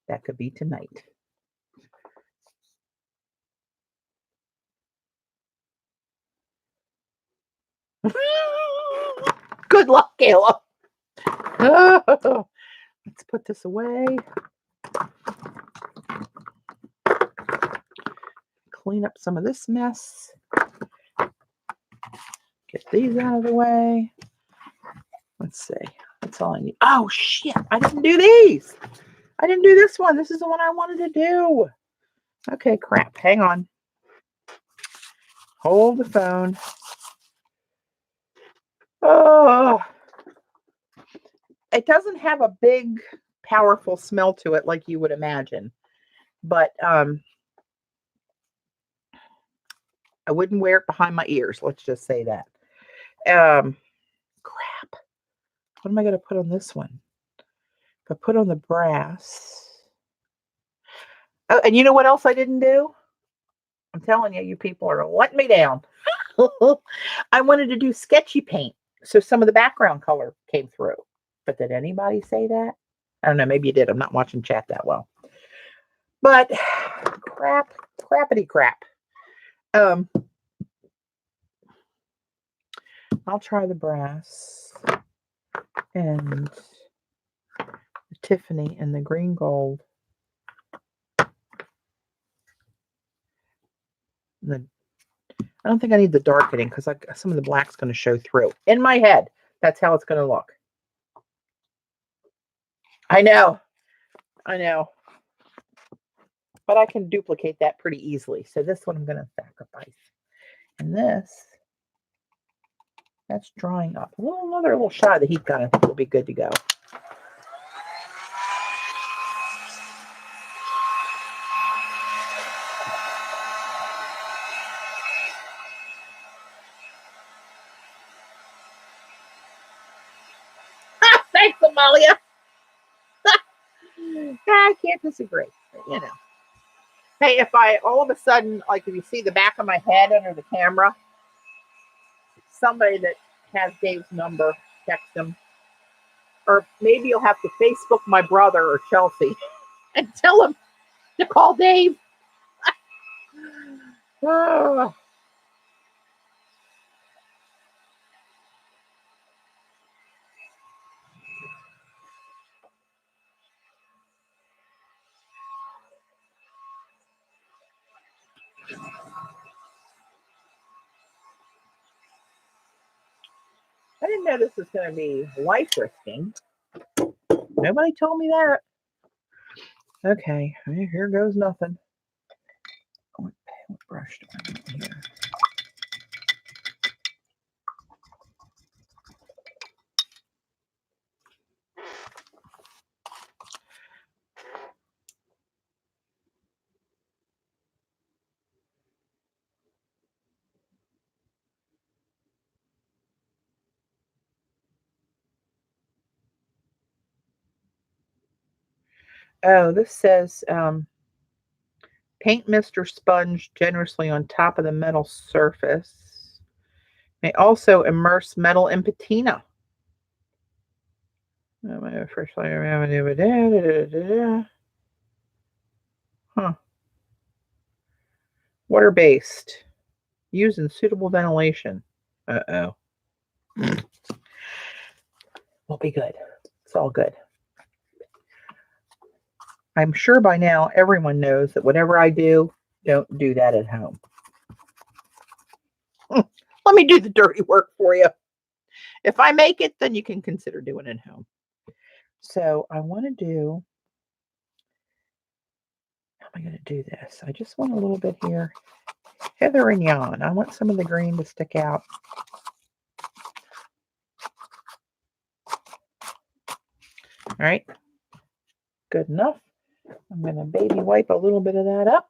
That could be tonight. Good luck, Kayla. Oh, let's put this away. Clean up some of this mess. Get these out of the way. Let's see. That's all I need. Oh, shit. I didn't do these. I didn't do this one. This is the one I wanted to do. Okay, crap. Hang on. Hold the phone. Oh. It doesn't have a big, powerful smell to it like you would imagine. But I wouldn't wear it behind my ears. Let's just say that. Crap. What am I going to put on this one? If I put on the brass. Oh, and you know what else I didn't do? I'm telling you, you people are letting me down. I wanted to do sketchy paint. So some of the background color came through. But did anybody say that? I don't know. Maybe you did. I'm not watching chat that well. But crappity crap. I'll try the brass and the Tiffany and the green gold. I don't think I need the darkening because some of the black's going to show through. In my head, that's how it's going to look. I know. But I can duplicate that pretty easily. So this one I'm going to sacrifice. And this, that's drying up. Another little shot of the heat gun, I think will be good to go. Thanks, Amalia. I can't disagree. But, you know. Hey, if I all of a sudden, like if you see the back of my head under the camera, somebody that has Dave's number, text him. Or maybe you'll have to Facebook my brother or Chelsea and tell him to call Dave. Oh. didn't know this was going to be life risking. Nobody told me that. Okay, here goes nothing. What brush do I want here? Oh, this says paint Mr. Sponge generously on top of the metal surface. May also immerse metal in patina. First layer. Huh. Water-based. Use in suitable ventilation. Uh-oh. Will be good. It's all good. I'm sure by now everyone knows that whatever I do, don't do that at home. Let me do the dirty work for you. If I make it, then you can consider doing it at home. So I want to do, how am I going to do this? I just want a little bit here. Heather and Jan. I want some of the green to stick out. All right. Good enough. I'm going to baby wipe a little bit of that up.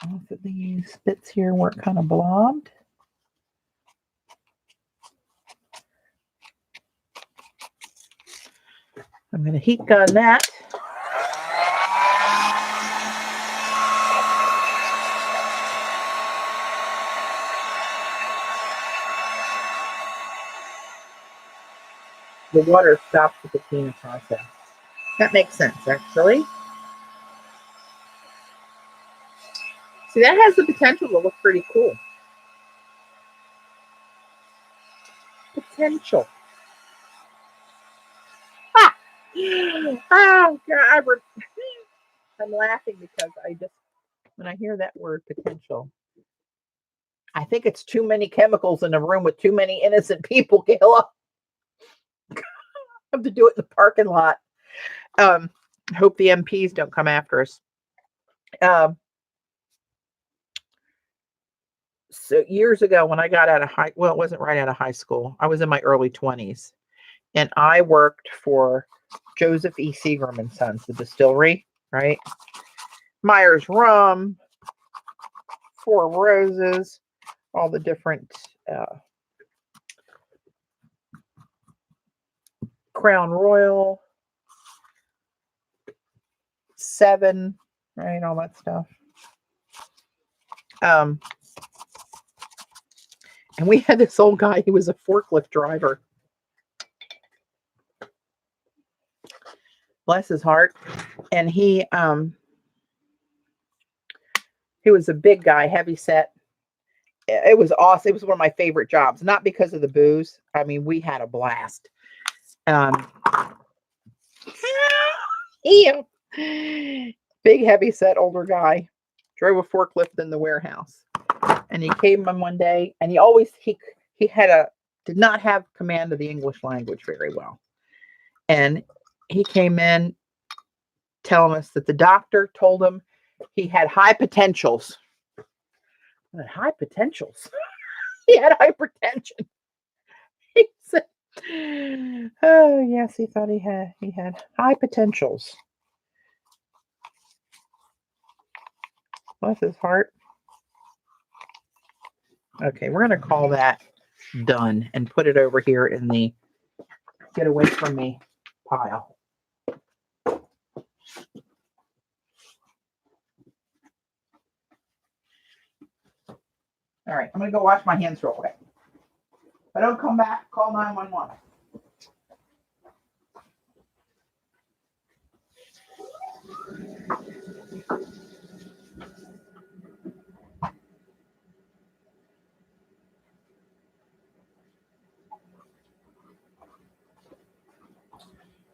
Both of these bits here were kind of blobbed. I'm going to heat gun that. The water stops the patina process. That makes sense, actually. See, that has the potential to look pretty cool. Potential. Ah! Oh, God. I'm laughing because when I hear that word potential, I think it's too many chemicals in a room with too many innocent people, Kayla. I have to do it in the parking lot. Hope the MPs don't come after us. So years ago when I got out of it wasn't right out of high school. I was in my early 20s. And I worked for Joseph E. Seagram and Sons, the distillery, right? Myers Rum, Four Roses, all the different Crown Royal, Seven, right? All that stuff. And we had this old guy, he was a forklift driver. Bless his heart. And he was a big guy, heavy set. It was awesome. It was one of my favorite jobs, not because of the booze. I mean, we had a blast. Big, heavy set, older guy, drove a forklift in the warehouse. And he came in one day, and he did not have command of the English language very well. And he came in telling us that the doctor told him he had high potentials. High potentials? He had hypertension. He said, oh, yes, he thought he had high potentials. Bless his heart. Okay, we're going to call that done and put it over here in the get away from me pile. All right, I'm going to go wash my hands real quick. If I don't come back, call 911.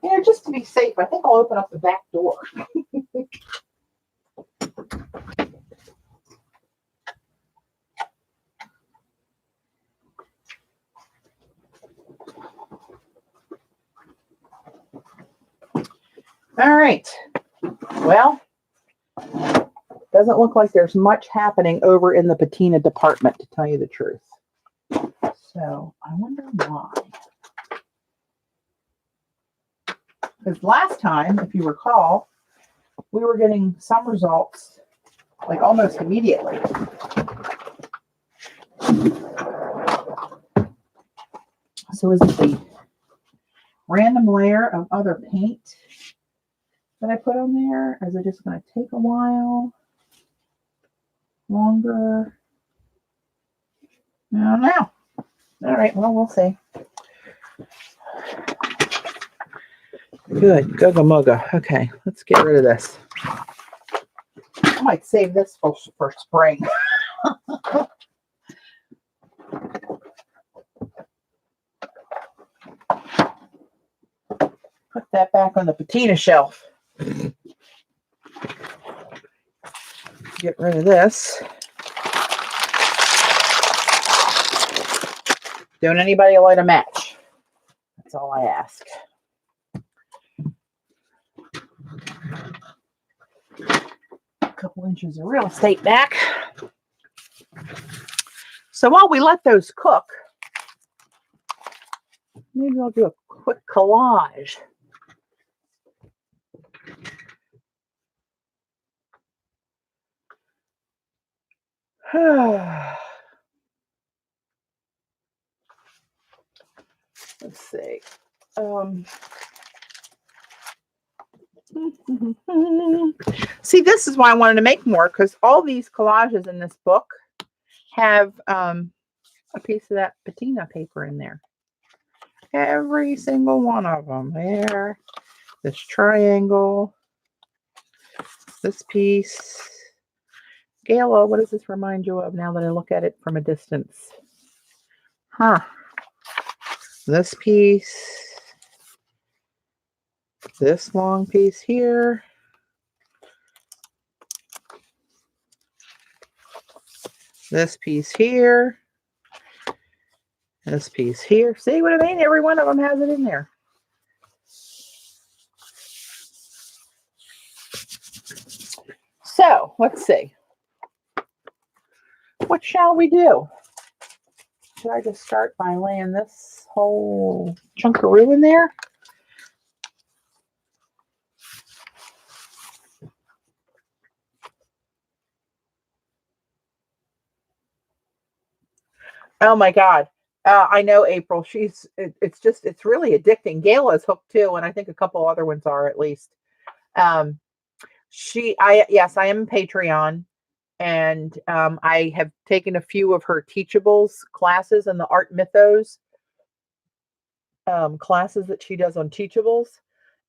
Yeah, just to be safe, I think I'll open up the back door. All right. Well, doesn't look like there's much happening over in the patina department, to tell you the truth. So I wonder why. Because last time, if you recall, we were getting some results like almost immediately. So is it the random layer of other paint that I put on there? Or is it just going to take a while? Longer? I don't know. All right, well, we'll see. Good. Gugga mugga. Okay, let's get rid of this. I might save this for spring. Put that back on the patina shelf. Get rid of this. Don't anybody light a match. That's all I ask. A couple inches of real estate back. So while we let those cook, maybe I'll do a quick collage. Let's see. See, this is why I wanted to make more, because all these collages in this book have a piece of that patina paper in there. Every single one of them. There. This triangle. This piece. Gala, what does this remind you of now that I look at it from a distance? Huh. This piece. This long piece here. This piece here. This piece here. See what I mean? Every one of them has it in there. So, let's see. What shall we do? Should I just start by laying this whole chunkaroo in there? Oh my God. I know April. It's really addicting. Gayla's hooked too, and I think a couple other ones are at least. Yes, I am Patreon, and I have taken a few of her teachables classes and the Art Mythos classes that she does on teachables.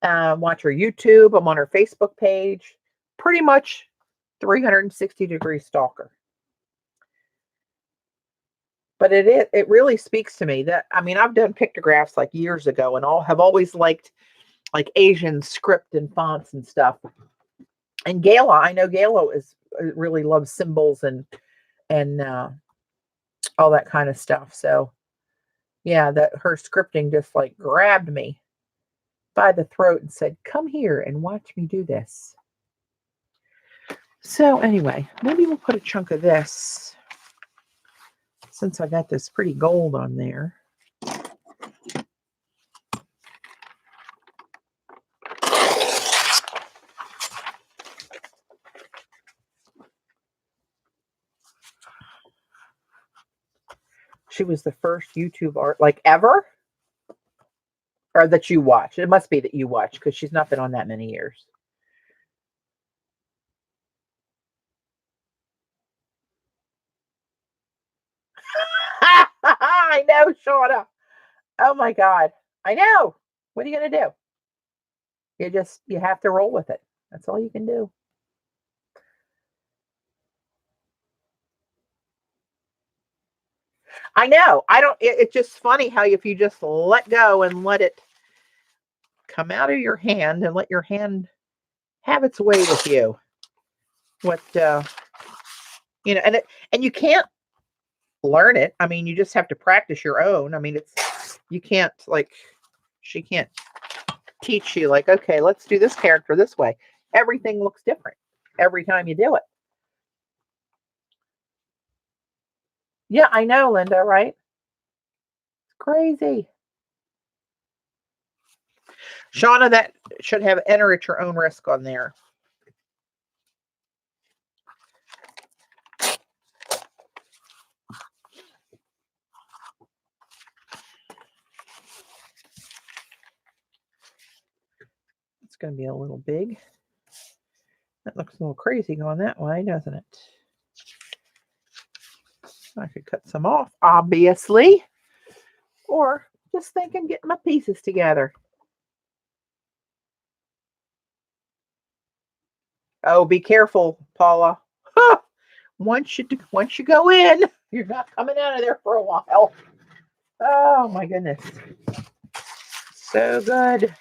Watch her YouTube. I'm on her Facebook page. Pretty much 360-degree stalker. But it really speaks to me that, I mean, I've done pictographs like years ago and have always liked like Asian script and fonts and stuff. And Gayla, I know Gayla really loves symbols and all that kind of stuff. So yeah, that her scripting just like grabbed me by the throat and said, "Come here and watch me do this." So anyway, maybe we'll put a chunk of this, since I got this pretty gold on there. She was the first YouTube art, like ever? Or that you watch. It must be that you watch, because she's not been on that many years. I know, Shauna. Oh my God. I know. What are you going to do? You have to roll with it. That's all you can do. I know. It's just funny how if you just let go and let it come out of your hand and let your hand have its way with you. And you can't learn it. I mean, you just have to practice your own. I mean, she can't teach you, like, okay, let's do this character this way. Everything looks different every time you do it. Yeah, I know, Linda, right? It's crazy. Shauna, that should have enter at your own risk on there. It's going to be a little big. That looks a little crazy going that way, doesn't it? I could cut some off, obviously. Or just thinking, getting my pieces together. Oh, be careful, Paula. Once you go in, you're not coming out of there for a while. Oh my goodness. So good.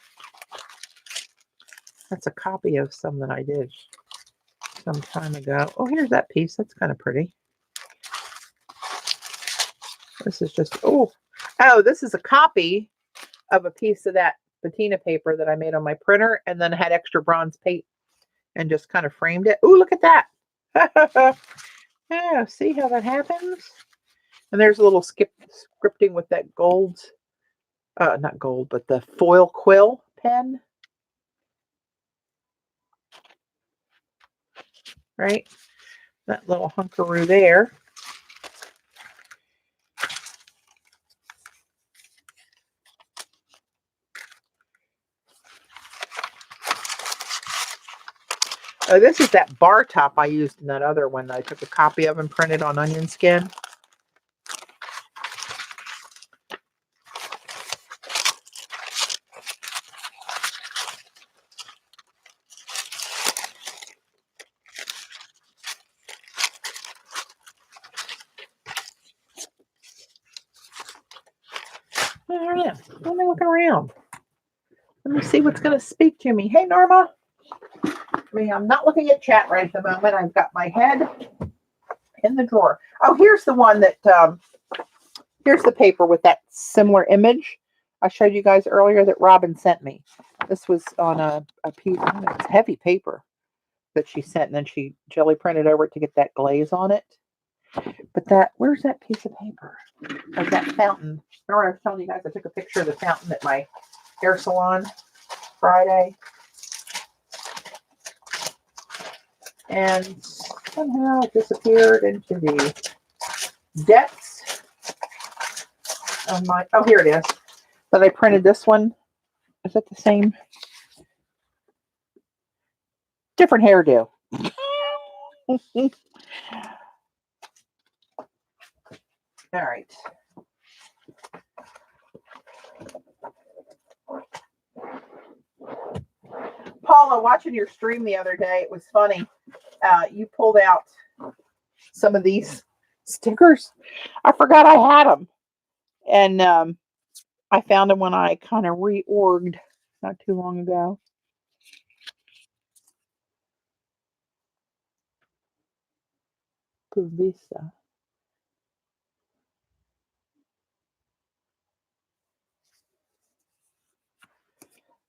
That's a copy of some that I did some time ago. Oh, here's that piece. That's kind of pretty. This is just, this is a copy of a piece of that patina paper that I made on my printer and then had extra bronze paint and just kind of framed it. Oh, look at that. Yeah, see how that happens? And there's a little scripting with that gold, not gold, but the foil quill pen. Right? That little hunkaroo there. Oh, this is that bar top I used in that other one that I took a copy of and printed on onion skin. I don't know. Let me look around. Let me see what's going to speak to me. Hey, Norma. I'm not looking at chat right at the moment. I've got my head in the drawer. Oh, here's the one that, here's the paper with that similar image I showed you guys earlier that Robin sent me. This was on a piece, it's heavy paper that she sent, and then she jelly printed over it to get that glaze on it. But where's that piece of paper? Of that fountain. Remember I was telling you guys I took a picture of the fountain at my hair salon Friday? And somehow it disappeared into the depths of my, oh, here it is. But I printed this one. Is that the same? Different hairdo. All right. Paula, watching your stream the other day, it was funny. You pulled out some of these stickers. I forgot I had them. And I found them when I kind of reorged not too long ago. Vista.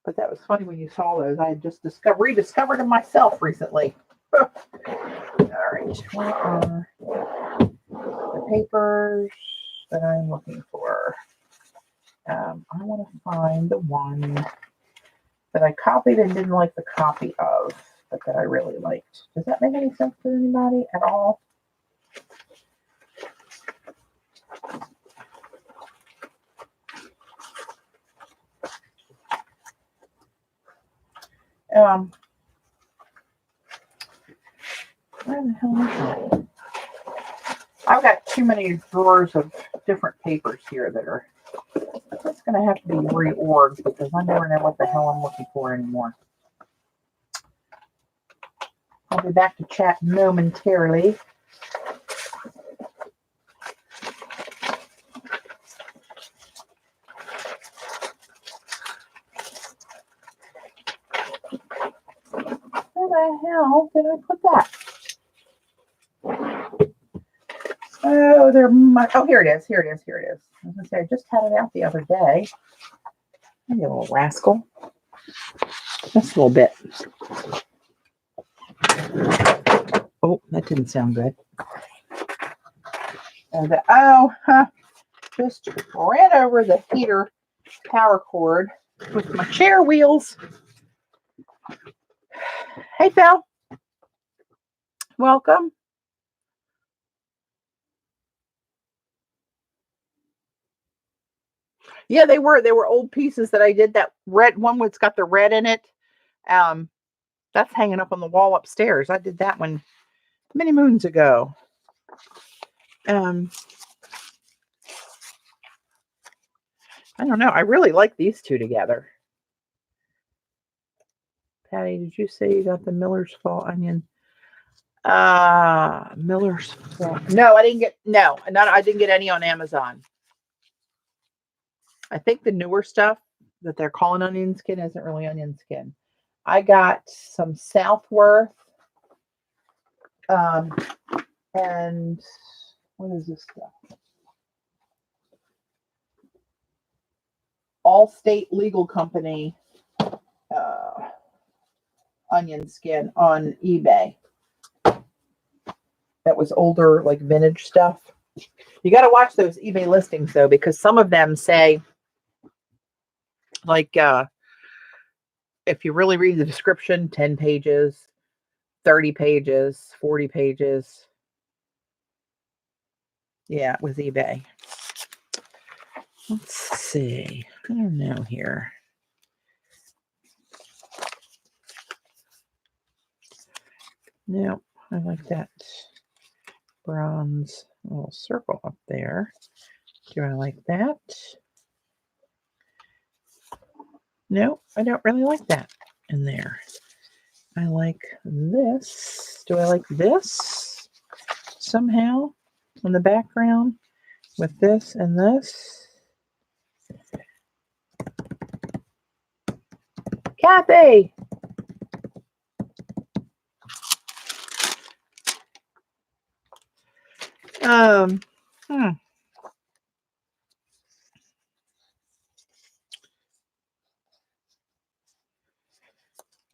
But that was funny when you saw those. I had just rediscovered them myself recently. All right, what are the papers that I'm looking for? I want to find the one that I copied and didn't like the copy of, but that I really liked. Does that make any sense to anybody at all? Where the hell is that? I've got too many drawers of different papers here that are just going to have to be reorged because I never know what the hell I'm looking for anymore. I'll be back to chat momentarily. Where the hell did I put that? Oh, here it is. Here it is. I was going to say, I just had it out the other day. Maybe a little rascal. Just a little bit. Oh, that didn't sound good. And just ran over the heater power cord with my chair wheels. Hey, Phil. Welcome. Yeah, they were old pieces that I did. That red one that's got the red in it. That's hanging up on the wall upstairs. I did that one many moons ago. I don't know. I really like these two together. Patty, did you say you got the Miller's Fall onion? Miller's Fall. No, I didn't get. No, I didn't get any on Amazon. I think the newer stuff that they're calling onion skin isn't really onion skin. I got some Southworth. And what is this stuff? Allstate Legal Company onion skin on eBay. That was older, like vintage stuff. You got to watch those eBay listings though, because some of them say, like, if you really read the description, 10 pages, 30 pages, 40 pages. Yeah, with eBay. Let's see. I don't know here. No, I like that bronze little circle up there. Do I like that? No, I don't really like that in there. I like this. Do I like this somehow in the background with this and this? Kathy!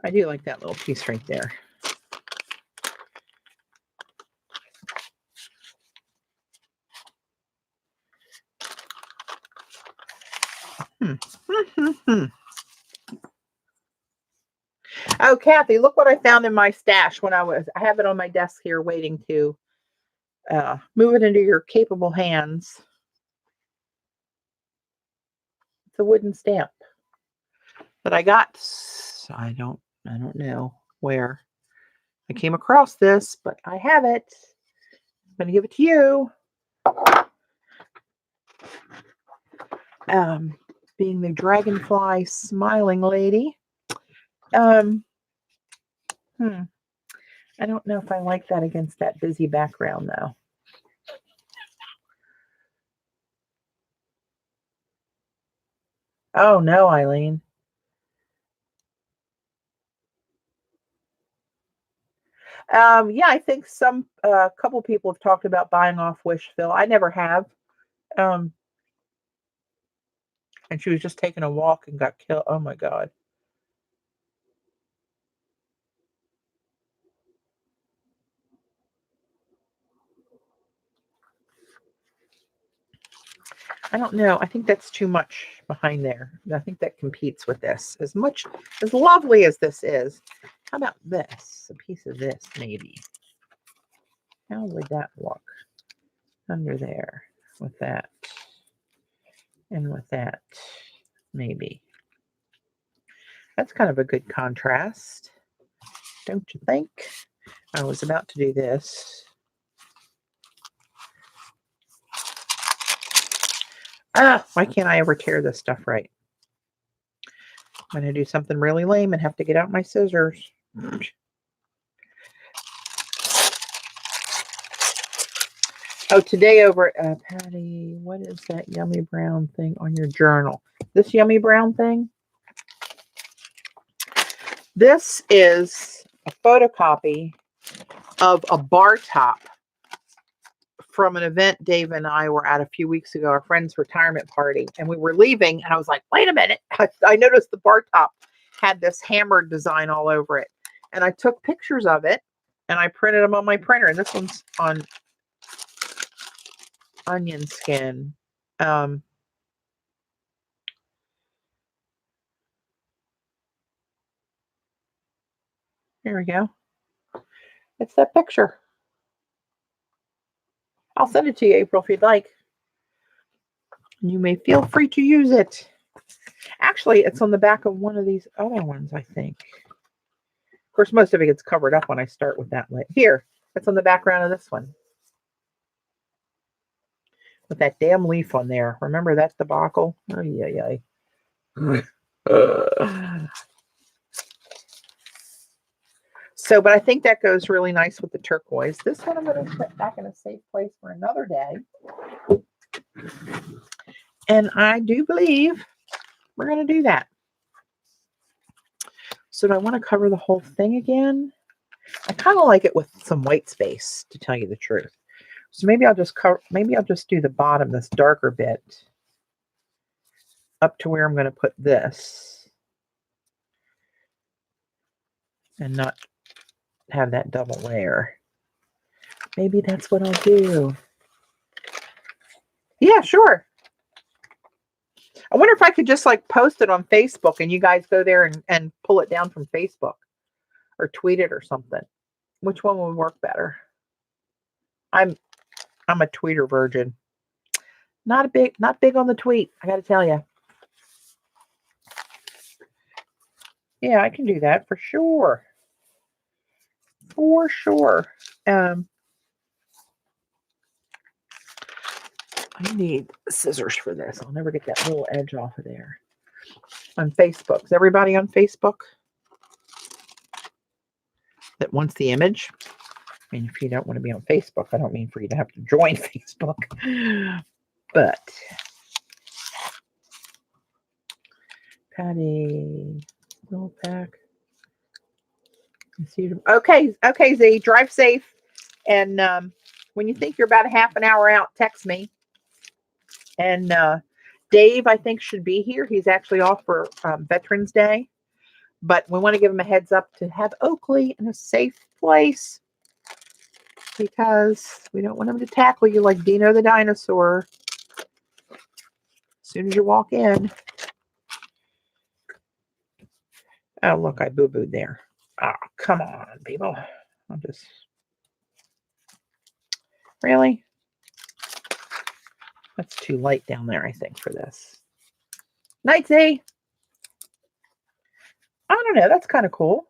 I do like that little piece right there. Oh, Kathy, look what I found in my stash when I have it on my desk here waiting to move it into your capable hands. It's a wooden stamp that I got. I don't know where I came across this, but I have it. I'm going to give it to you. Being the dragonfly smiling lady. I don't know if I like that against that busy background though. Oh no, Eileen. Yeah, I think a couple people have talked about buying off Wish, Phil. I never have. And she was just taking a walk and got killed. Oh my God. I don't know. I think that's too much behind there. I think that competes with this. As lovely as this is, how about this? A piece of this, maybe. How would that look under there with that and with that? Maybe. That's kind of a good contrast, don't you think? I was about to do this. Why can't I ever tear this stuff right? I'm going to do something really lame and have to get out my scissors. Oh, today over Patty, what is that yummy brown thing on your journal? This yummy brown thing? This is a photocopy of a bar top from an event Dave and I were at a few weeks ago, our friend's retirement party, and we were leaving, and I was like, wait a minute. I noticed the bar top, had this hammered design all over it. And I took pictures of it and I printed them on my printer. And this one's on onion skin. There we go. It's that picture. I'll send it to you, April, if you'd like. You may feel free to use it. Actually, it's on the back of one of these other ones, I think. Of course, most of it gets covered up when I start with that. Here, it's on the background of this one. With that damn leaf on there. Remember that debacle? Oh, yeah. So, but I think that goes really nice with the turquoise. This one I'm going to put back in a safe place for another day. And I do believe we're going to do that. So do I want to cover the whole thing again? I kind of like it with some white space, to tell you the truth. So maybe I'll just do the bottom, this darker bit, up to where I'm going to put this. And not have that double layer. Maybe that's what I'll do. Yeah, sure. I wonder if I could just like post it on Facebook and you guys go there and pull it down from Facebook or tweet it or something. Which one would work better? I'm a tweeter virgin. Not big on the tweet, I got to tell you. Yeah, I can do that for sure. For sure. I need scissors for this. I'll never get that little edge off of there. On Facebook. Is everybody on Facebook that wants the image? I mean, if you don't want to be on Facebook, I don't mean for you to have to join Facebook. But Patti, little pack. Okay, Z, drive safe. And when you think you're about a half an hour out, text me. And Dave, I think, should be here. He's actually off for Veterans Day. But we want to give him a heads up to have Oakley in a safe place. Because we don't want him to tackle you like Dino the dinosaur. As soon as you walk in. Oh, look, I boo-booed there. Oh, come on, people. I'll just... Really? That's too light down there, I think, for this. Night, Z. I don't know. That's kind of cool.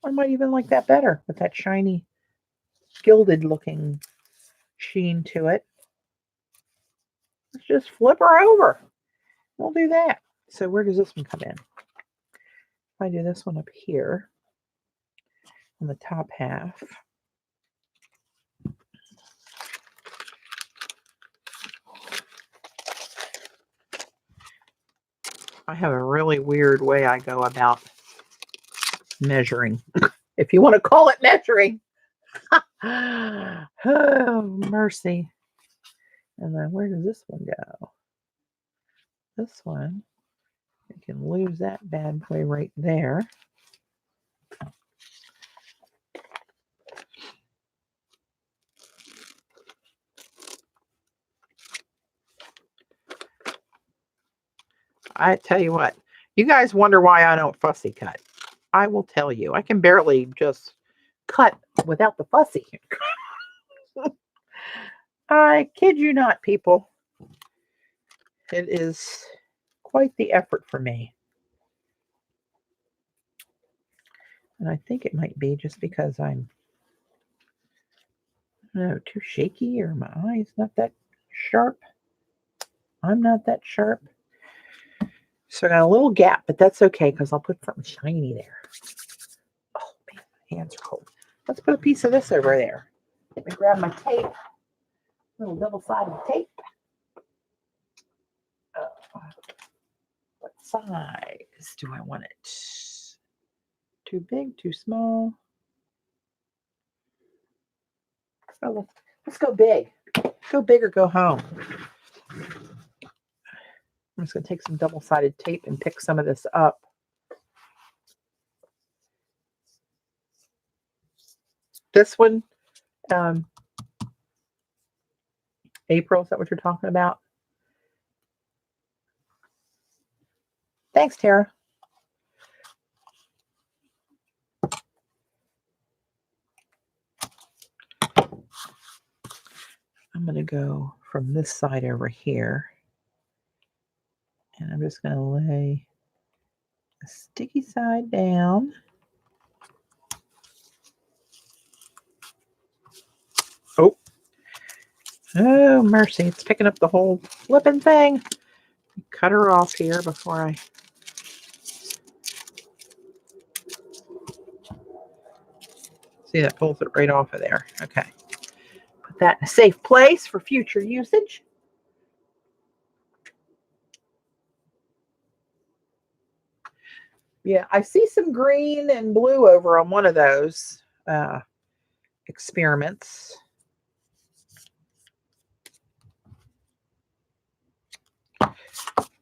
I might even like that better with that shiny, gilded looking sheen to it. Let's just flip her over. We'll do that. So where does this one come in? If I do this one up here on the top half. I have a really weird way I go about measuring, if you want to call it measuring. Oh, mercy. And then where does this one go? This one, I can lose that bad boy right there. I tell you what, you guys wonder why I don't fussy cut. I will tell you, I can barely just cut without the fussy. I kid you not, people. It is quite the effort for me. And I think it might be just because I'm, I don't know, too shaky or my eye's not that sharp. I'm not that sharp. So I got a little gap, but that's okay because I'll put something shiny there. Oh, man, my hands are cold. Let's put a piece of this over there. Let me grab my tape. Little double-sided tape. What size do I want it? Too big, too small? Oh, let's go big. Go big or go home. I'm just going to take some double-sided tape and pick some of this up. This one, April, is that what you're talking about? Thanks, Tara. I'm going to go from this side over here. And I'm just going to lay the sticky side down. Oh, mercy. It's picking up the whole flipping thing. Cut her off here before I... See, that pulls it right off of there. Okay. Put that in a safe place for future usage. Yeah, I see some green and blue over on one of those experiments.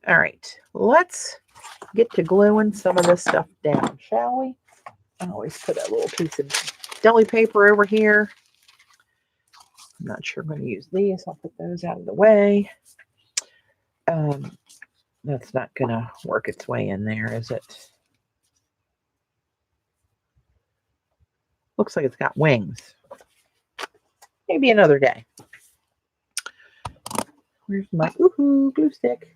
All right, let's get to gluing some of this stuff down, shall we? I always put a little piece of deli paper over here. I'm not sure I'm going to use these. I'll put those out of the way. That's not going to work its way in there, is it? Looks like it's got wings. Maybe another day. Where's my glue stick?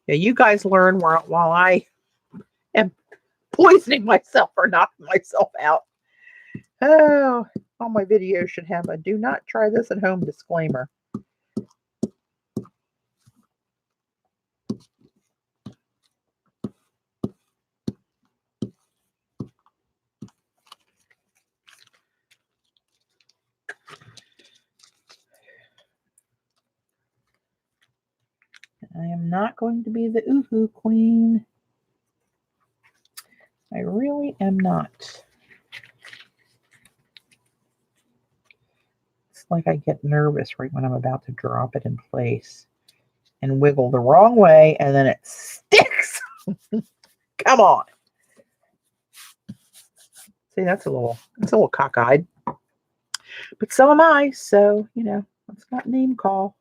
Yeah, you guys learn while I am poisoning myself or knocking myself out. Oh, all my videos should have a do not try this at home disclaimer. I am not going to be the ooh-hoo queen. I really am not. It's like I get nervous right when I'm about to drop it in place and wiggle the wrong way, and then it sticks. Come on. See, that's a little cockeyed. But so am I, so, you know, let's not name call.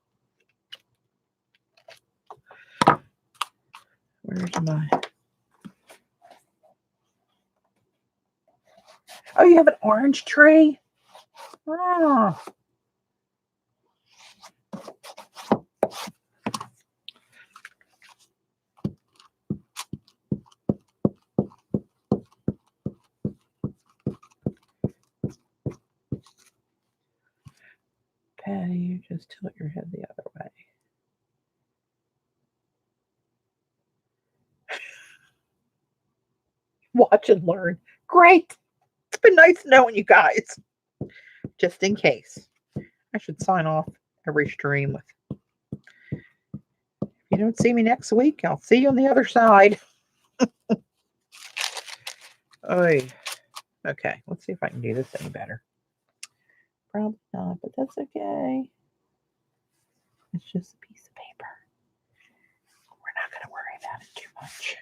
Where's my... Oh, you have an orange tree? Oh. Patty, you just tilt your head the other way. Watch and learn. Great. It's been nice knowing you guys. Just in case. I should sign off every stream with, if you don't see me next week, I'll see you on the other side. Oy. Okay, let's see if I can do this any better. Probably not, but that's okay. It's just a piece of paper. We're not going to worry about it too much.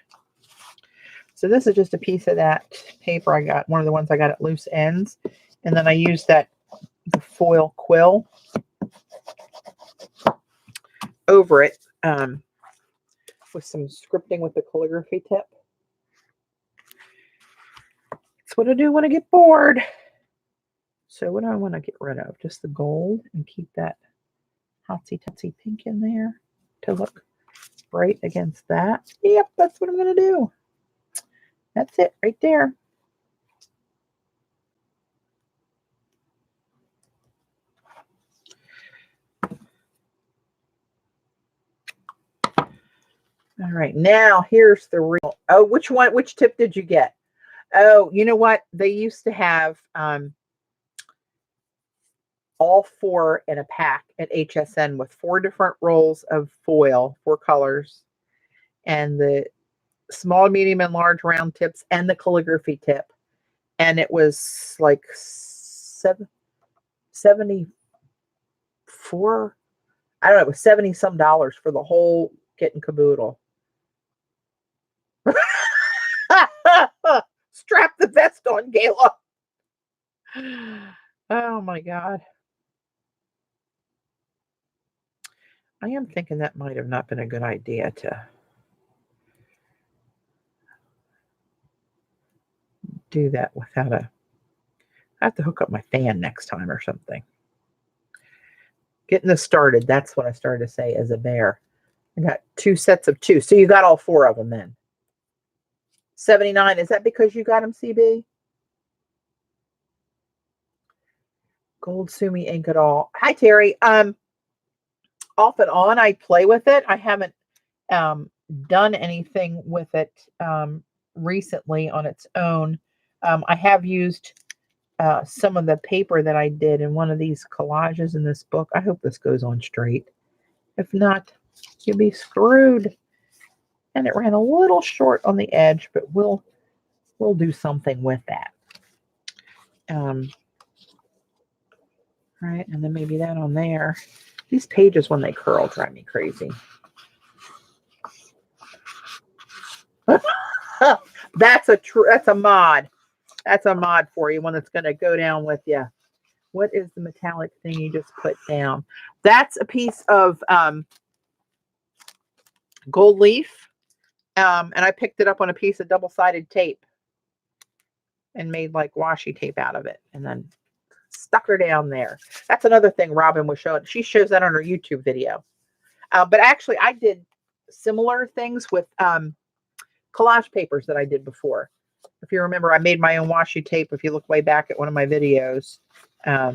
So this is just a piece of that paper I got, one of the ones I got at loose ends. And then I used the foil quill over it with some scripting with the calligraphy tip. That's what I do when I get bored. So what do I want to get rid of? Just the gold and keep that hotsy totsy pink in there to look bright against that. Yep, that's what I'm going to do. That's it right there. All right, now here's the real. Oh, which tip did you get? Oh, you know what? They used to have all 4 in a pack at HSN with 4 different rolls of foil, 4 colors, and the small, medium, and large round tips and the calligraphy tip. And it was like $74. I don't know, it was $70 some for the whole kit and caboodle. Strap the vest on, Gayla. Oh my God. I am thinking that might have not been a good idea to do that without a... I have to hook up my fan next time or something. Getting this started, that's what I started to say as a bear. I got 2 sets of 2. So you got all 4 of them then. 79. Is that because you got them, CB? Gold Sumi ink at all. Hi, Terry. Off and on, I play with it. I haven't done anything with it recently on its own. I have used some of the paper that I did in one of these collages in this book. I hope this goes on straight. If not, you'll be screwed. And it ran a little short on the edge, but we'll do something with that. Right, and then maybe that on there. These pages when they curl drive me crazy. That's a mod. That's a mod for you, one that's going to go down with you. What is the metallic thing you just put down? That's a piece of gold leaf, and I picked it up on a piece of double-sided tape and made like washi tape out of it, and then stuck her down there. That's another thing Robin was showing. She shows that on her YouTube video. But actually, I did similar things with collage papers that I did before. If you remember, I made my own washi tape. If you look way back at one of my videos, I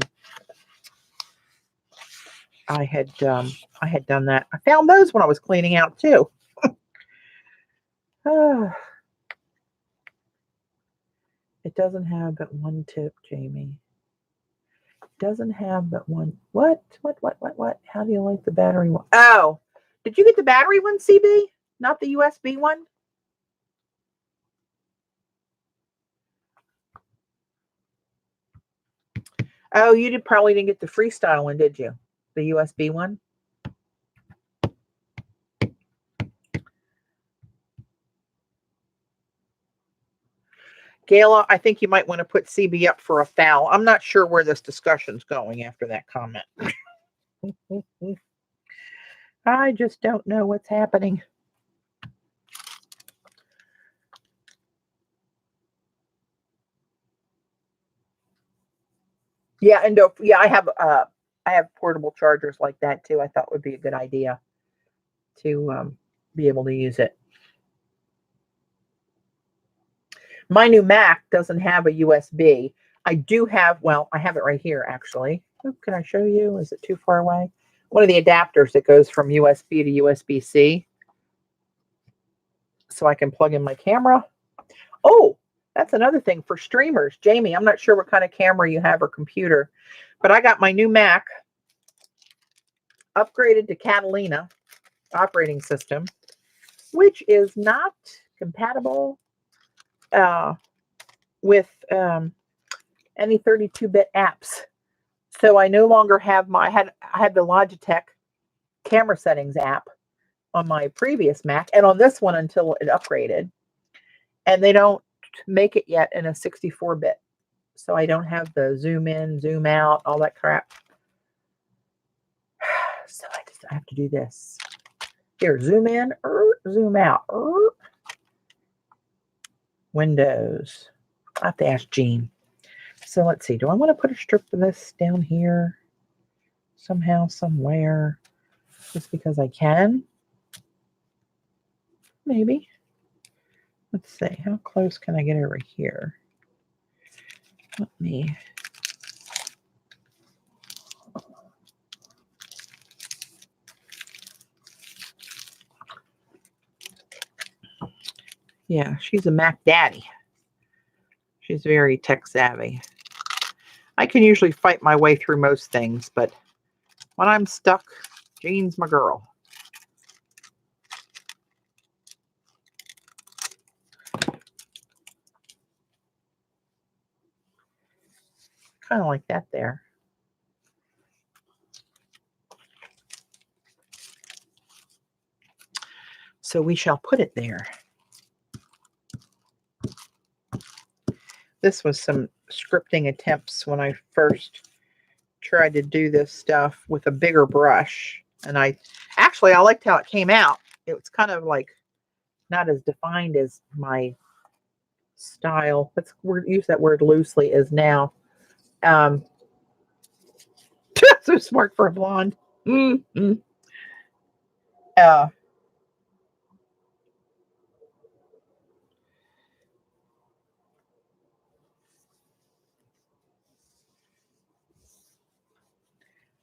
had done that. I found those when I was cleaning out too. It doesn't have but one tip, Jamie. Doesn't have but one. What? How do you like the battery one? Oh, did you get the battery one, CB? Not the USB one? Oh, you probably didn't get the freestyle one, did you? The USB one? Gayla, I think you might want to put CB up for a foul. I'm not sure where this discussion's going after that comment. I just don't know what's happening. Yeah, and yeah, I have portable chargers like that too. I thought would be a good idea to be able to use it. My new Mac doesn't have a USB. I do have, well, I have it right here actually. Oh, can I show you? Is it too far away? One of the adapters that goes from USB to USB-C. So I can plug in my camera. Oh, that's another thing for streamers. Jamie, I'm not sure what kind of camera you have or computer, but I got my new Mac upgraded to Catalina operating system, which is not compatible with any 32-bit apps. So I no longer have I had the Logitech camera settings app on my previous Mac and on this one until it upgraded. And they don't make it yet in a 64-bit. So I don't have the zoom in, zoom out, all that crap. So I have to do this. Here, zoom in, zoom out. Windows. I have to ask Jean. So let's see. Do I want to put a strip of this down here somehow, somewhere, just because I can? Maybe. Let's see. How close can I get over here? Let me... Yeah, she's a Mac daddy. She's very tech savvy. I can usually fight my way through most things, but when I'm stuck, Jean's my girl. Kind of like that there. So we shall put it there. This was some scripting attempts when I first tried to do this stuff with a bigger brush. And I liked how it came out. It was kind of like not as defined as my style. Let's use that word loosely as now. So smart for a blonde. Mm-hmm.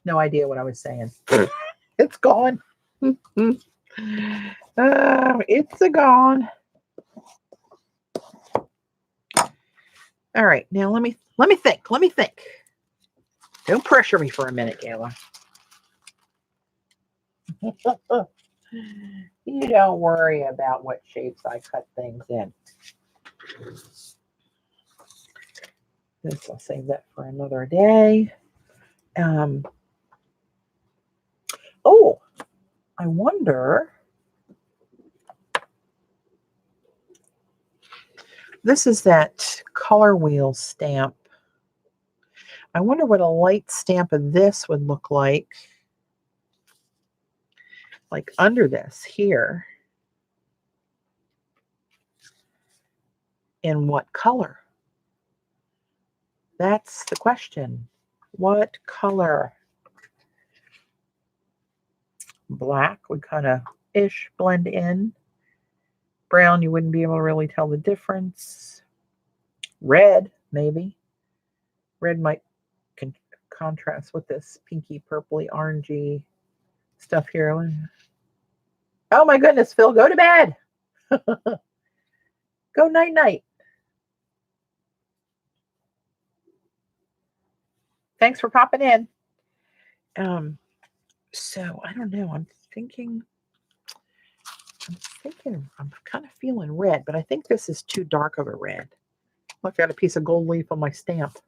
No idea what I was saying. It's gone. It's gone. All right, now let me think. Let me think. Don't pressure me for a minute, Gayla. You don't worry about what shapes I cut things in. This, I'll save that for another day. Oh, I wonder. This is that color wheel stamp. I wonder what a light stamp of this would look like under this here. In what color? That's the question. What color? Black would kind of ish blend in. Brown, you wouldn't be able to really tell the difference. Red, maybe. Red might contrast with this pinky, purpley, orangey stuff here. Oh my goodness, Phil, go to bed. Go night-night. Thanks for popping in. So I don't know. I'm kind of feeling red, but I think this is too dark of a red. Look, I got a piece of gold leaf on my stamp.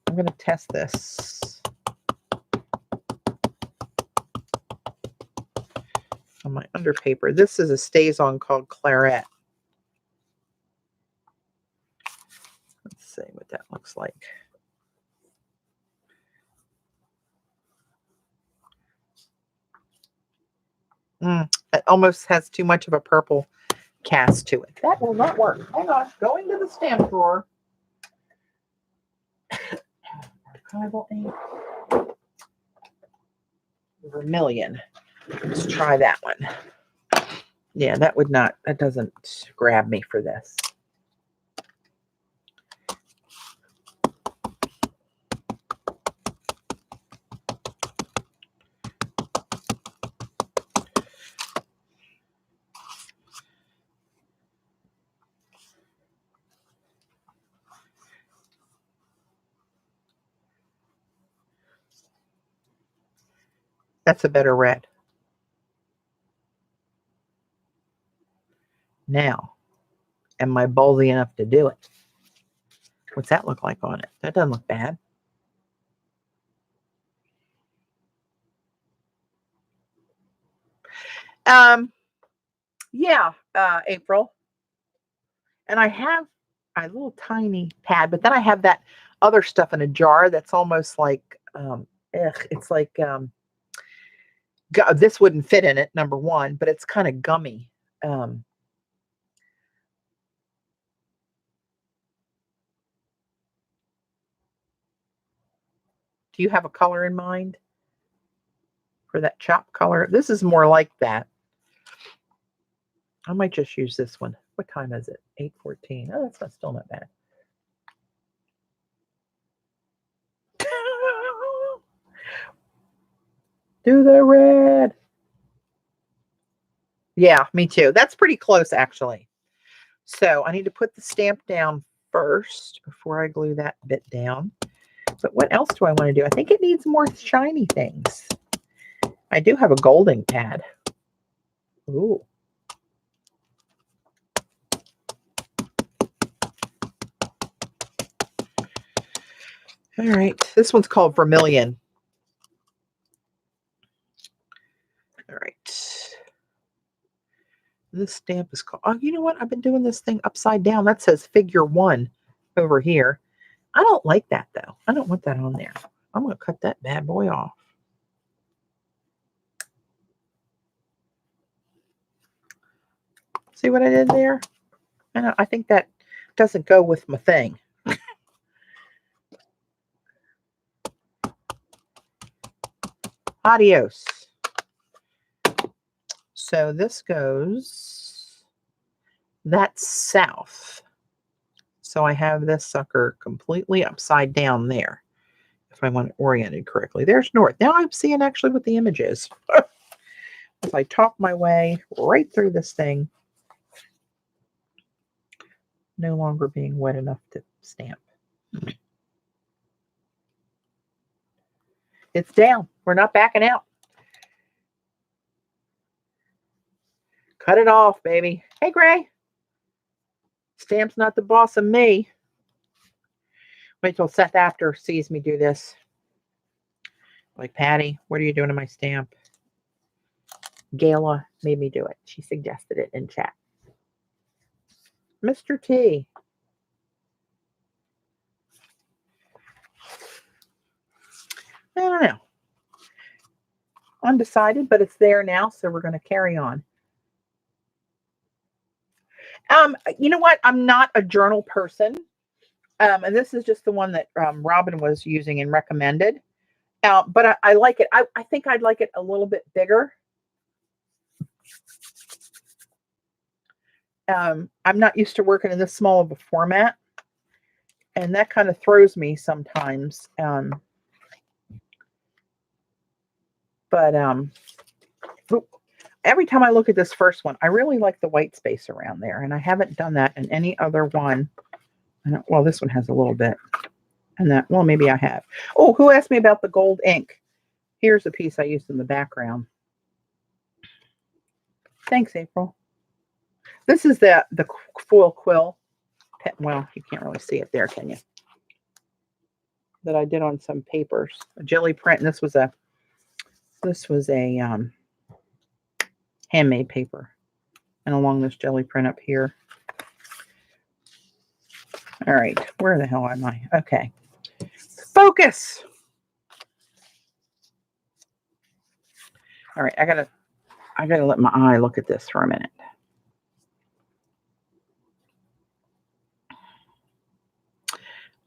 I'm going to test this on my underpaper. This is a StazOn called Claret. Let's see what that looks like. It almost has too much of a purple cast to it. That will not work. Hang on. Going to the stamp drawer. Archival ink. Vermilion. Let's try that one. Yeah, that doesn't grab me for this. That's a better red. Now, am I ballsy enough to do it? What's that look like on it? That doesn't look bad. Yeah, April. And I have a little tiny pad, but then I have that other stuff in a jar that's almost like, it's like, this wouldn't fit in it, number one, but it's kind of gummy. Do you have a color in mind for that chop color? This is more like that. I might just use this one. What time is it? 8:14. Oh, that's still not bad. Do the red. Yeah, me too. That's pretty close, actually. So I need to put the stamp down first before I glue that bit down. But what else do I want to do? I think it needs more shiny things. I do have a golding pad. Ooh. All right. This one's called Vermilion. All right. This stamp is called, oh, you know what? I've been doing this thing upside down. That says figure 1 over here. I don't like that though. I don't want that on there. I'm going to cut that bad boy off. See what I did there? I think that doesn't go with my thing. Adios. So this goes, that's south. So I have this sucker completely upside down there, if I want it oriented correctly. There's north. Now I'm seeing actually what the image is. If I talk my way right through this thing, no longer being wet enough to stamp. It's down. We're not backing out. Cut it off, baby. Hey, Gray. Stamp's not the boss of me. Wait till Seth after sees me do this. Like, Patty, what are you doing to my stamp? Gayla made me do it. She suggested it in chat. Mr. T. I don't know. Undecided, but it's there now, so we're going to carry on. You know what? I'm not a journal person. And this is just the one that Robin was using and recommended. But I like it. I think I'd like it a little bit bigger. I'm not used to working in this small of a format. And that kind of throws me sometimes. Every time I look at this first one, I really like the white space around there. And I haven't done that in any other one. Well, this one has a little bit. And that, well, maybe I have. Oh, who asked me about the gold ink? Here's a piece I used in the background. Thanks, April. This is the foil quill. Well, you can't really see it there, can you? That I did on some papers. A jelly print. And this was a handmade paper. And along this jelly print up here. All right. Where the hell am I? Okay. Focus. All right. I gotta let my eye look at this for a minute.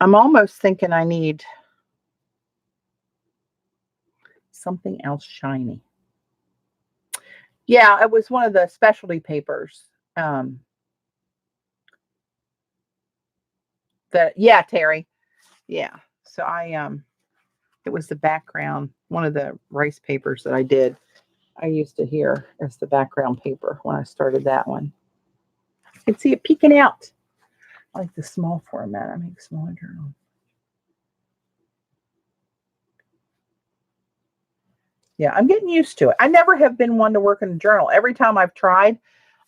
I'm almost thinking I need something else shiny. Yeah, it was one of the specialty papers. Yeah, Terry. Yeah. So it was the background, one of the rice papers that I did. I used it here as the background paper when I started that one. You can see it peeking out. I like the small format. I make smaller journals. Yeah, I'm getting used to it. I never have been one to work in a journal. Every time I've tried,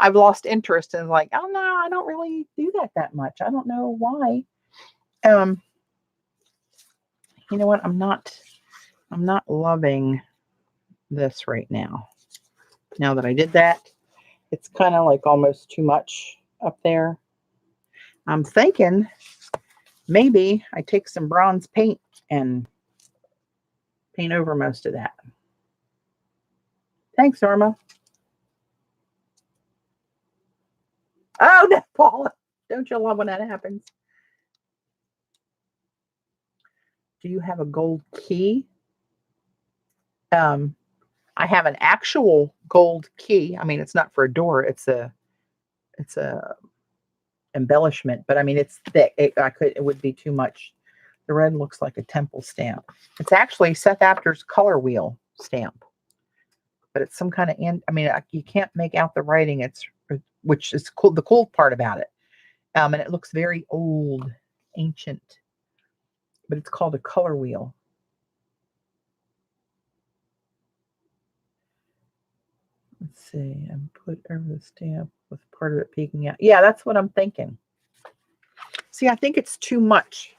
I've lost interest and like, oh no, I don't really do that much. I don't know why. You know what? I'm not loving this right now. Now that I did that, it's kind of like almost too much up there. I'm thinking maybe I take some bronze paint and paint over most of that. Thanks, Norma. Oh, no, Paula. Don't you love when that happens? Do you have a gold key? I have an actual gold key. I mean, it's not for a door. It's a embellishment, but I mean, it's thick. It would be too much. The red looks like a temple stamp. It's actually Seth After's color wheel stamp, but it's some kind of you can't make out the writing. Which is cool. The cool part about it, and it looks very old, ancient, but it's called a color wheel. Let's see, and put over the stamp with part of it peeking out. Yeah, that's what I'm thinking. See, I think it's too much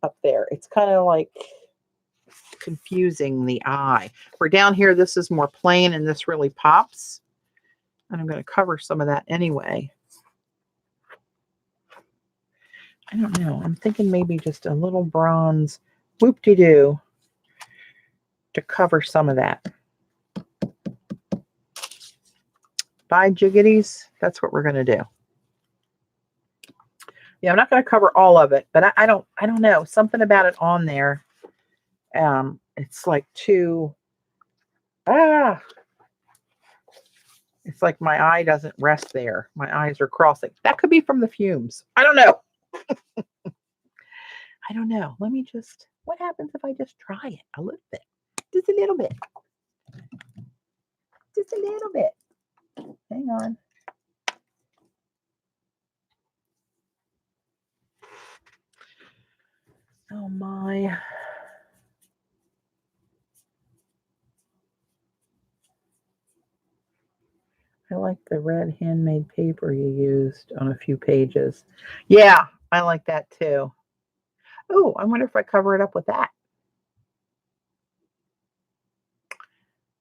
up there. It's kind of like confusing the eye. For down here, this is more plain and this really pops. And I'm going to cover some of that anyway. I don't know. I'm thinking maybe just a little bronze whoop-de-doo to cover some of that. By jiggities, that's what we're going to do. Yeah, I'm not going to cover all of it, but I don't know. Something about it on there. It's like too, it's like my eye doesn't rest there. My eyes are crossing. That could be from the fumes. I don't know. I don't know. Let me just, what happens if I just try it a little bit? Just a little bit. Just a little bit. Hang on. Oh my. I like the red handmade paper you used on a few pages. Yeah, I like that too. Oh, I wonder if I cover it up with that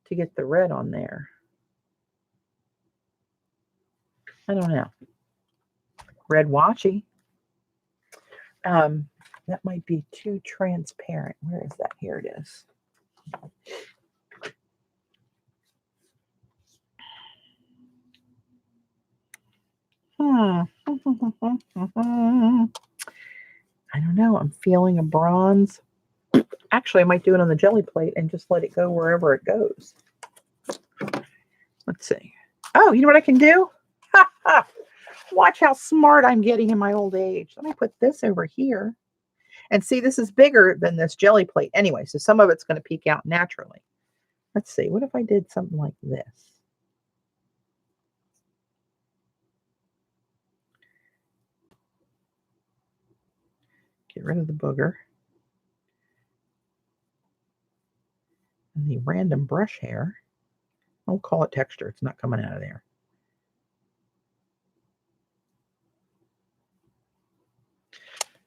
to get the red on there. I don't know. Red watchy. That might be too transparent. Where is that? Here it is. I don't know. I'm feeling a bronze. Actually, I might do it on the jelly plate and just let it go wherever it goes. Let's see. Oh, you know what I can do? Watch how smart I'm getting in my old age. Let me put this over here. And see, this is bigger than this jelly plate anyway, so some of it's going to peek out naturally. Let's see. What if I did something like this? Get rid of the booger. And the random brush hair. I'll call it texture. It's not coming out of there.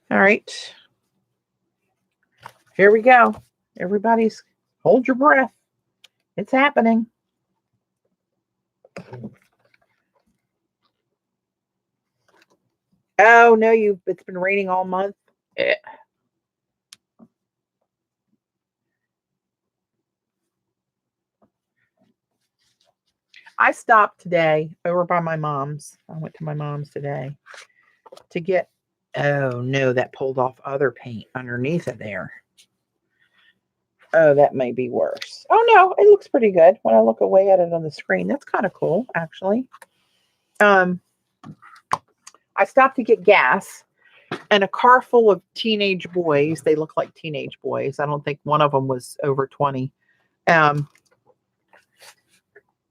All right. Here we go. Everybody's hold your breath. It's happening. Oh, no, it's been raining all month. I stopped today over by my mom's. I went to my mom's today to get, oh no, that pulled off other paint underneath it there. Oh, that may be worse. Oh no, it looks pretty good when I look away at it on the screen. That's kind of cool, actually. I stopped to get gas, and a car full of teenage boys. They look like teenage boys. I don't think one of them was over 20.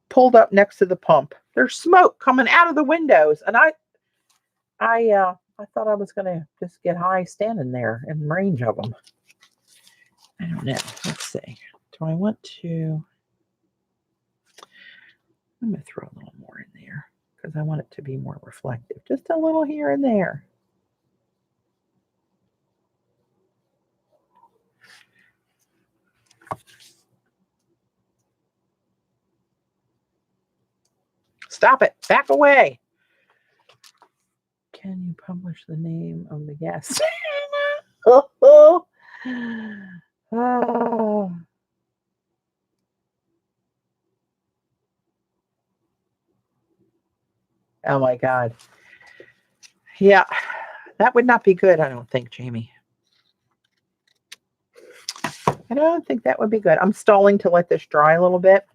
Pulled up next to the pump. There's smoke coming out of the windows, and I thought I was going to just get high standing there in range of them. I don't know. Let's see. Do I want to? I'm going to throw a little more in there because I want it to be more reflective. Just a little here and there. Stop it. Back away. Can you publish the name of the guest? Oh. Oh my God. Yeah, that would not be good, I don't think, Jamie. I don't think that would be good. I'm stalling to let this dry a little bit.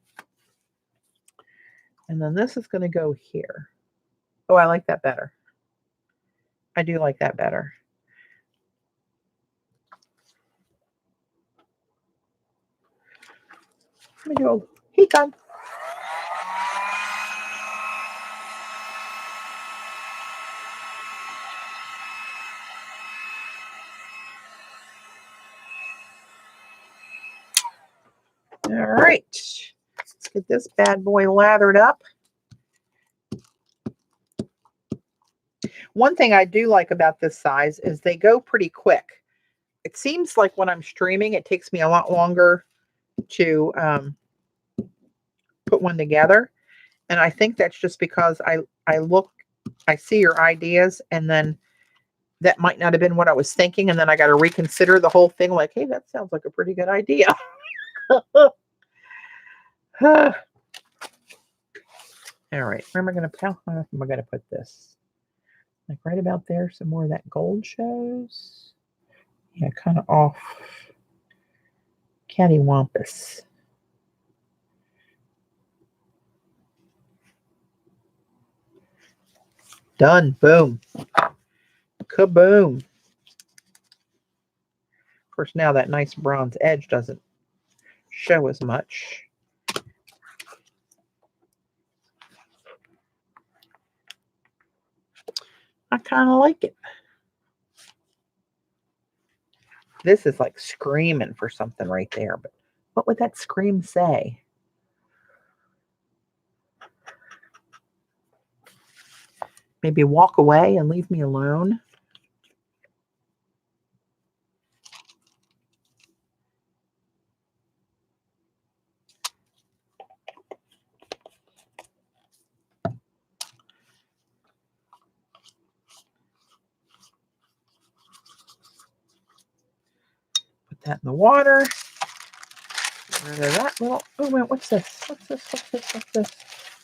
And then this is going to go here. Oh, I like that better. I do like that better. Let me do a heat gun. All right. Let's get this bad boy lathered up. One thing I do like about this size is they go pretty quick. It seems like when I'm streaming, it takes me a lot longer to put one together. And I think that's just because I see your ideas, and then that might not have been what I was thinking, and then I got to reconsider the whole thing. Like, hey, that sounds like a pretty good idea. All right, where am I going to? How am I going to put this? Like right about there, some more of that gold shows. Yeah, kind of off cattywampus. Done. Boom. Kaboom. Of course, now that nice bronze edge doesn't show as much. I kind of like it. This is like screaming for something right there, but what would that scream say? Maybe walk away and leave me alone. Put that in the water. Get rid of that little. Oh wait, what's this? What's this? What's this? What's this?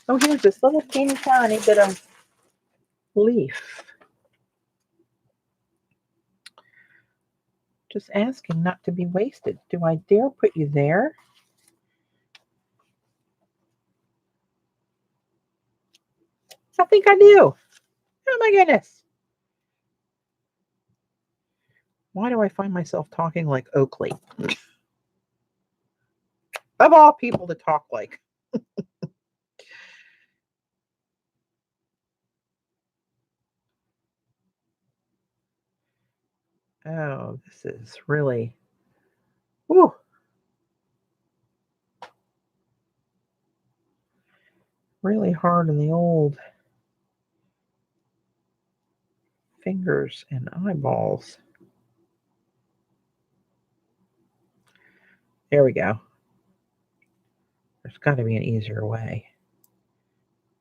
Oh, here's this little teeny tiny bit of leaf. Just asking not to be wasted. Do I dare put you there? I think I do. Oh my goodness. Why do I find myself talking like Oakley? Of all people to talk like. Oh, this is really. Whew. Really hard on the old fingers and eyeballs. There we go. There's got to be an easier way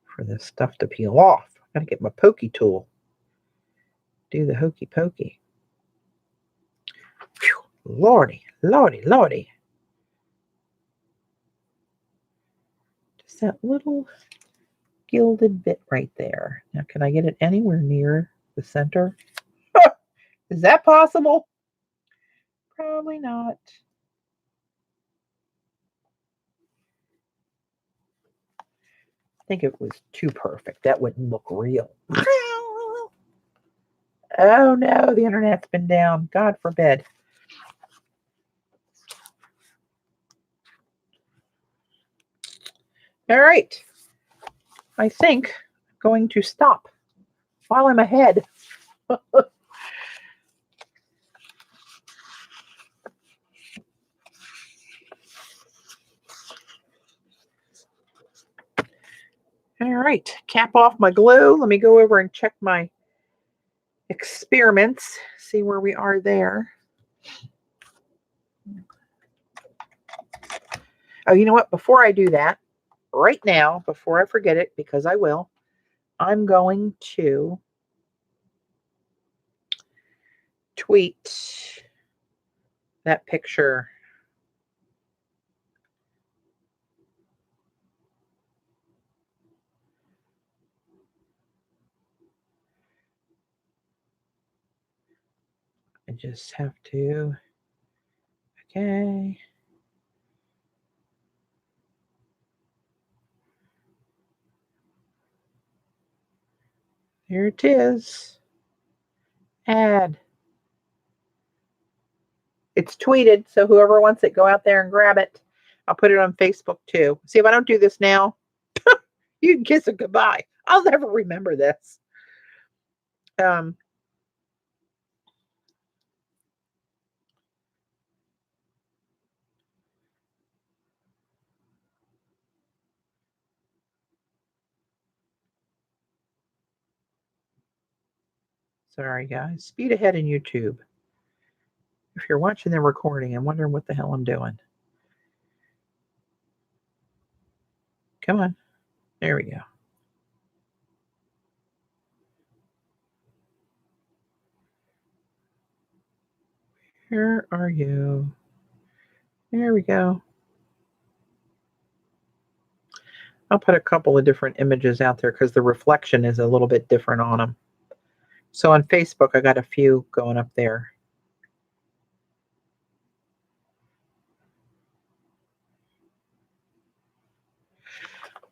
for this stuff to peel off. I got to get my pokey tool. Do the hokey pokey. Whew. Lordy, lordy, lordy. Just that little gilded bit right there. Now, can I get it anywhere near the center? Is that possible? Probably not. I think it was too perfect. That wouldn't look real. Oh no, the internet's been down. God forbid. All right. I think I'm going to stop while I'm ahead. All right, cap off my glue. Let me go over and check my experiments, see where we are there. Oh, you know what? Before I do that, right now, before I forget it, because I will, I'm going to tweet that picture. I just have to, okay. Here it is. Add. It's tweeted, so whoever wants it, go out there and grab it. I'll put it on Facebook too. See, if I don't do this now, you can kiss it goodbye. I'll never remember this. Sorry, guys. Speed ahead in YouTube. If you're watching the recording, I'm wondering what the hell I'm doing. Come on. There we go. Where are you? There we go. I'll put a couple of different images out there because the reflection is a little bit different on them. So on Facebook, I got a few going up there.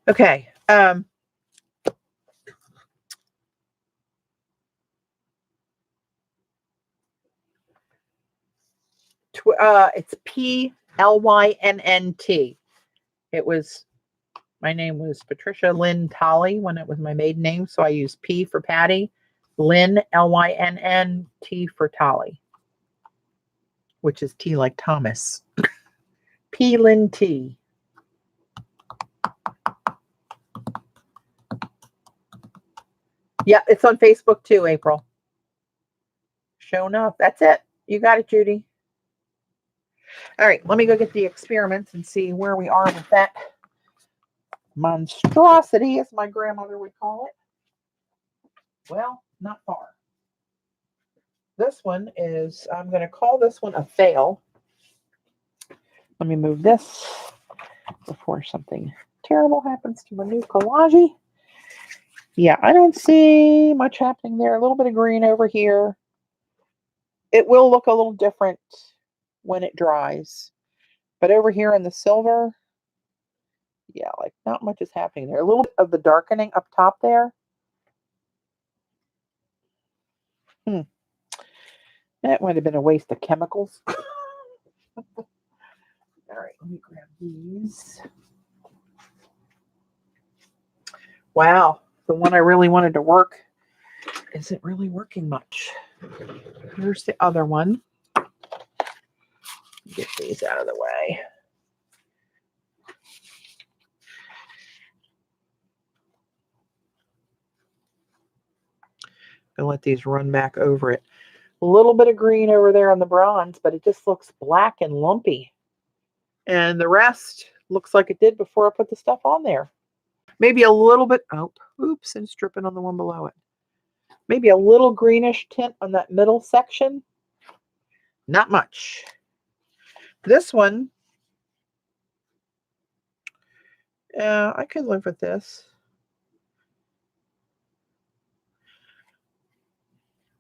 Okay. It's PLYNNT. My name was Patricia Lynn Tolley when it was my maiden name, so I used P for Patty, Lynn, Lynn, T for Tolley, which is T like Thomas. P Lynn T. Yeah, it's on Facebook too, April. Show enough. That's it. You got it, Judy. All right, let me go get the experiments and see where we are with that monstrosity, as my grandmother would call it. Well, not far. This one is, I'm going to call this one a fail. Let me move this before something terrible happens to my new collage. Yeah, I don't see much happening there. A little bit of green over here. It will look a little different when it dries. But over here in the silver, yeah, like not much is happening there. A little bit of the darkening up top there. That might have been a waste of chemicals. All right, let me grab these. Wow, the one I really wanted to work isn't really working much. Here's the other one. Get these out of the way. Gonna let these run back over it. A little bit of green over there on the bronze, but it just looks black and lumpy. And the rest looks like it did before I put the stuff on there. Maybe a little bit, oh, oops, and it's dripping on the one below it. Maybe a little greenish tint on that middle section. Not much. This one, I could live with this.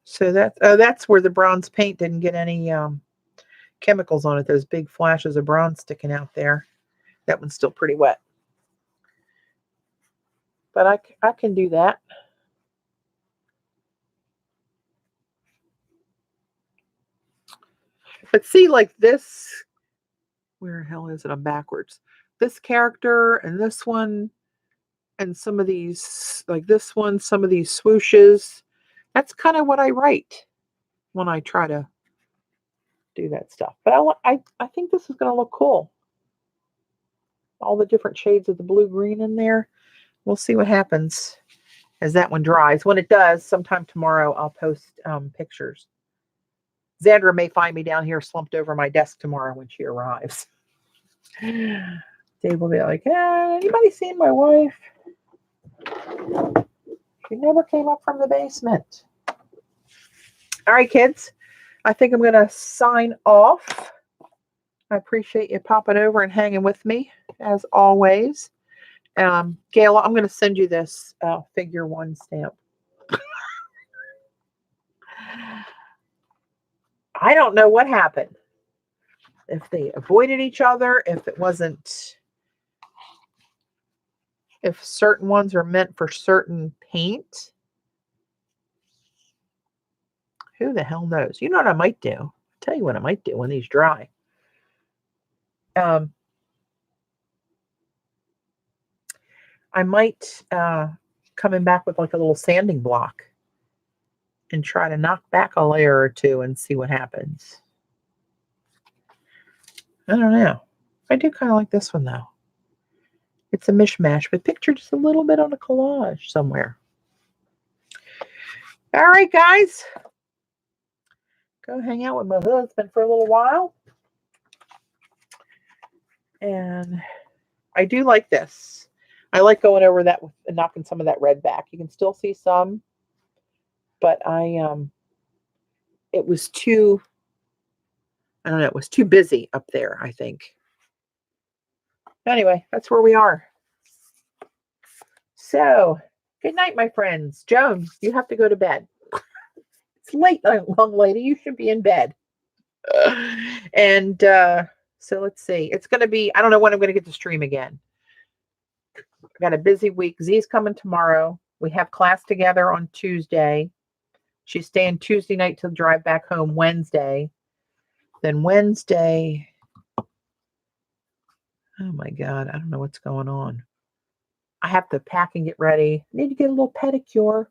So that's where the bronze paint didn't get any chemicals on it. Those big flashes of bronze sticking out there. That one's still pretty wet. But I can do that. But see, like this, where the hell is it? I'm backwards. This character and this one and some of these, like this one, some of these swooshes, that's kind of what I write when I try to do that stuff. But I think this is going to look cool. All the different shades of the blue-green in there. We'll see what happens as that one dries. When it does, sometime tomorrow, I'll post pictures. Xandra may find me down here slumped over my desk tomorrow when she arrives. Dave will be like, anybody seen my wife? She never came up from the basement. All right, kids. I think I'm going to sign off. I appreciate you popping over and hanging with me, as always. Gail, I'm going to send you this figure one stamp. I don't know what happened. If they avoided each other, if it wasn't, if certain ones are meant for certain paint. Who the hell knows? You know what I might do? I'll tell you what I might do when these dry. I might coming back with like a little sanding block and try to knock back a layer or two and see what happens. I don't know. I do kind of like this one though. It's a mishmash, but picture just a little bit on a collage somewhere. All right, guys. Go hang out with my husband for a little while. And I do like this. I like going over that and knocking some of that red back. You can still see some, but it was too, I don't know, it was too busy up there, I think. Anyway, that's where we are. So, good night, my friends. Joan, you have to go to bed. It's late, young lady. You should be in bed. And so let's see. It's going to be, I don't know when I'm going to get to stream again. I got a busy week. Z's coming tomorrow. We have class together on Tuesday. She's staying Tuesday night to drive back home Wednesday. Then Wednesday, oh my God, I don't know what's going on. I have to pack and get ready. I need to get a little pedicure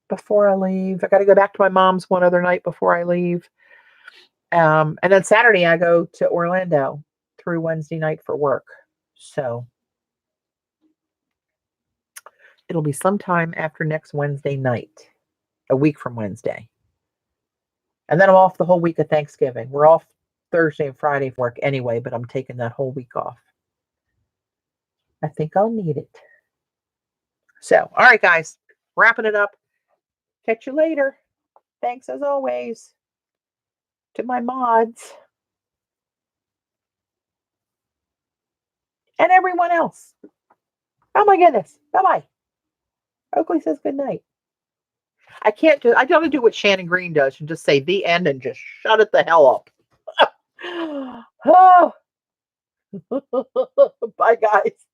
before I leave. I got to go back to my mom's one other night before I leave. And then Saturday I go to Orlando through Wednesday night for work. So it'll be sometime after next Wednesday night, a week from Wednesday. And then I'm off the whole week of Thanksgiving. We're off Thursday and Friday for work anyway, but I'm taking that whole week off. I think I'll need it. So, all right, guys, wrapping it up. Catch you later. Thanks as always to my mods and everyone else. Oh my goodness. Bye-bye. Oakley says good night. I gotta do what Shannon Green does and just say the end and just shut it the hell up. Oh. Bye, guys.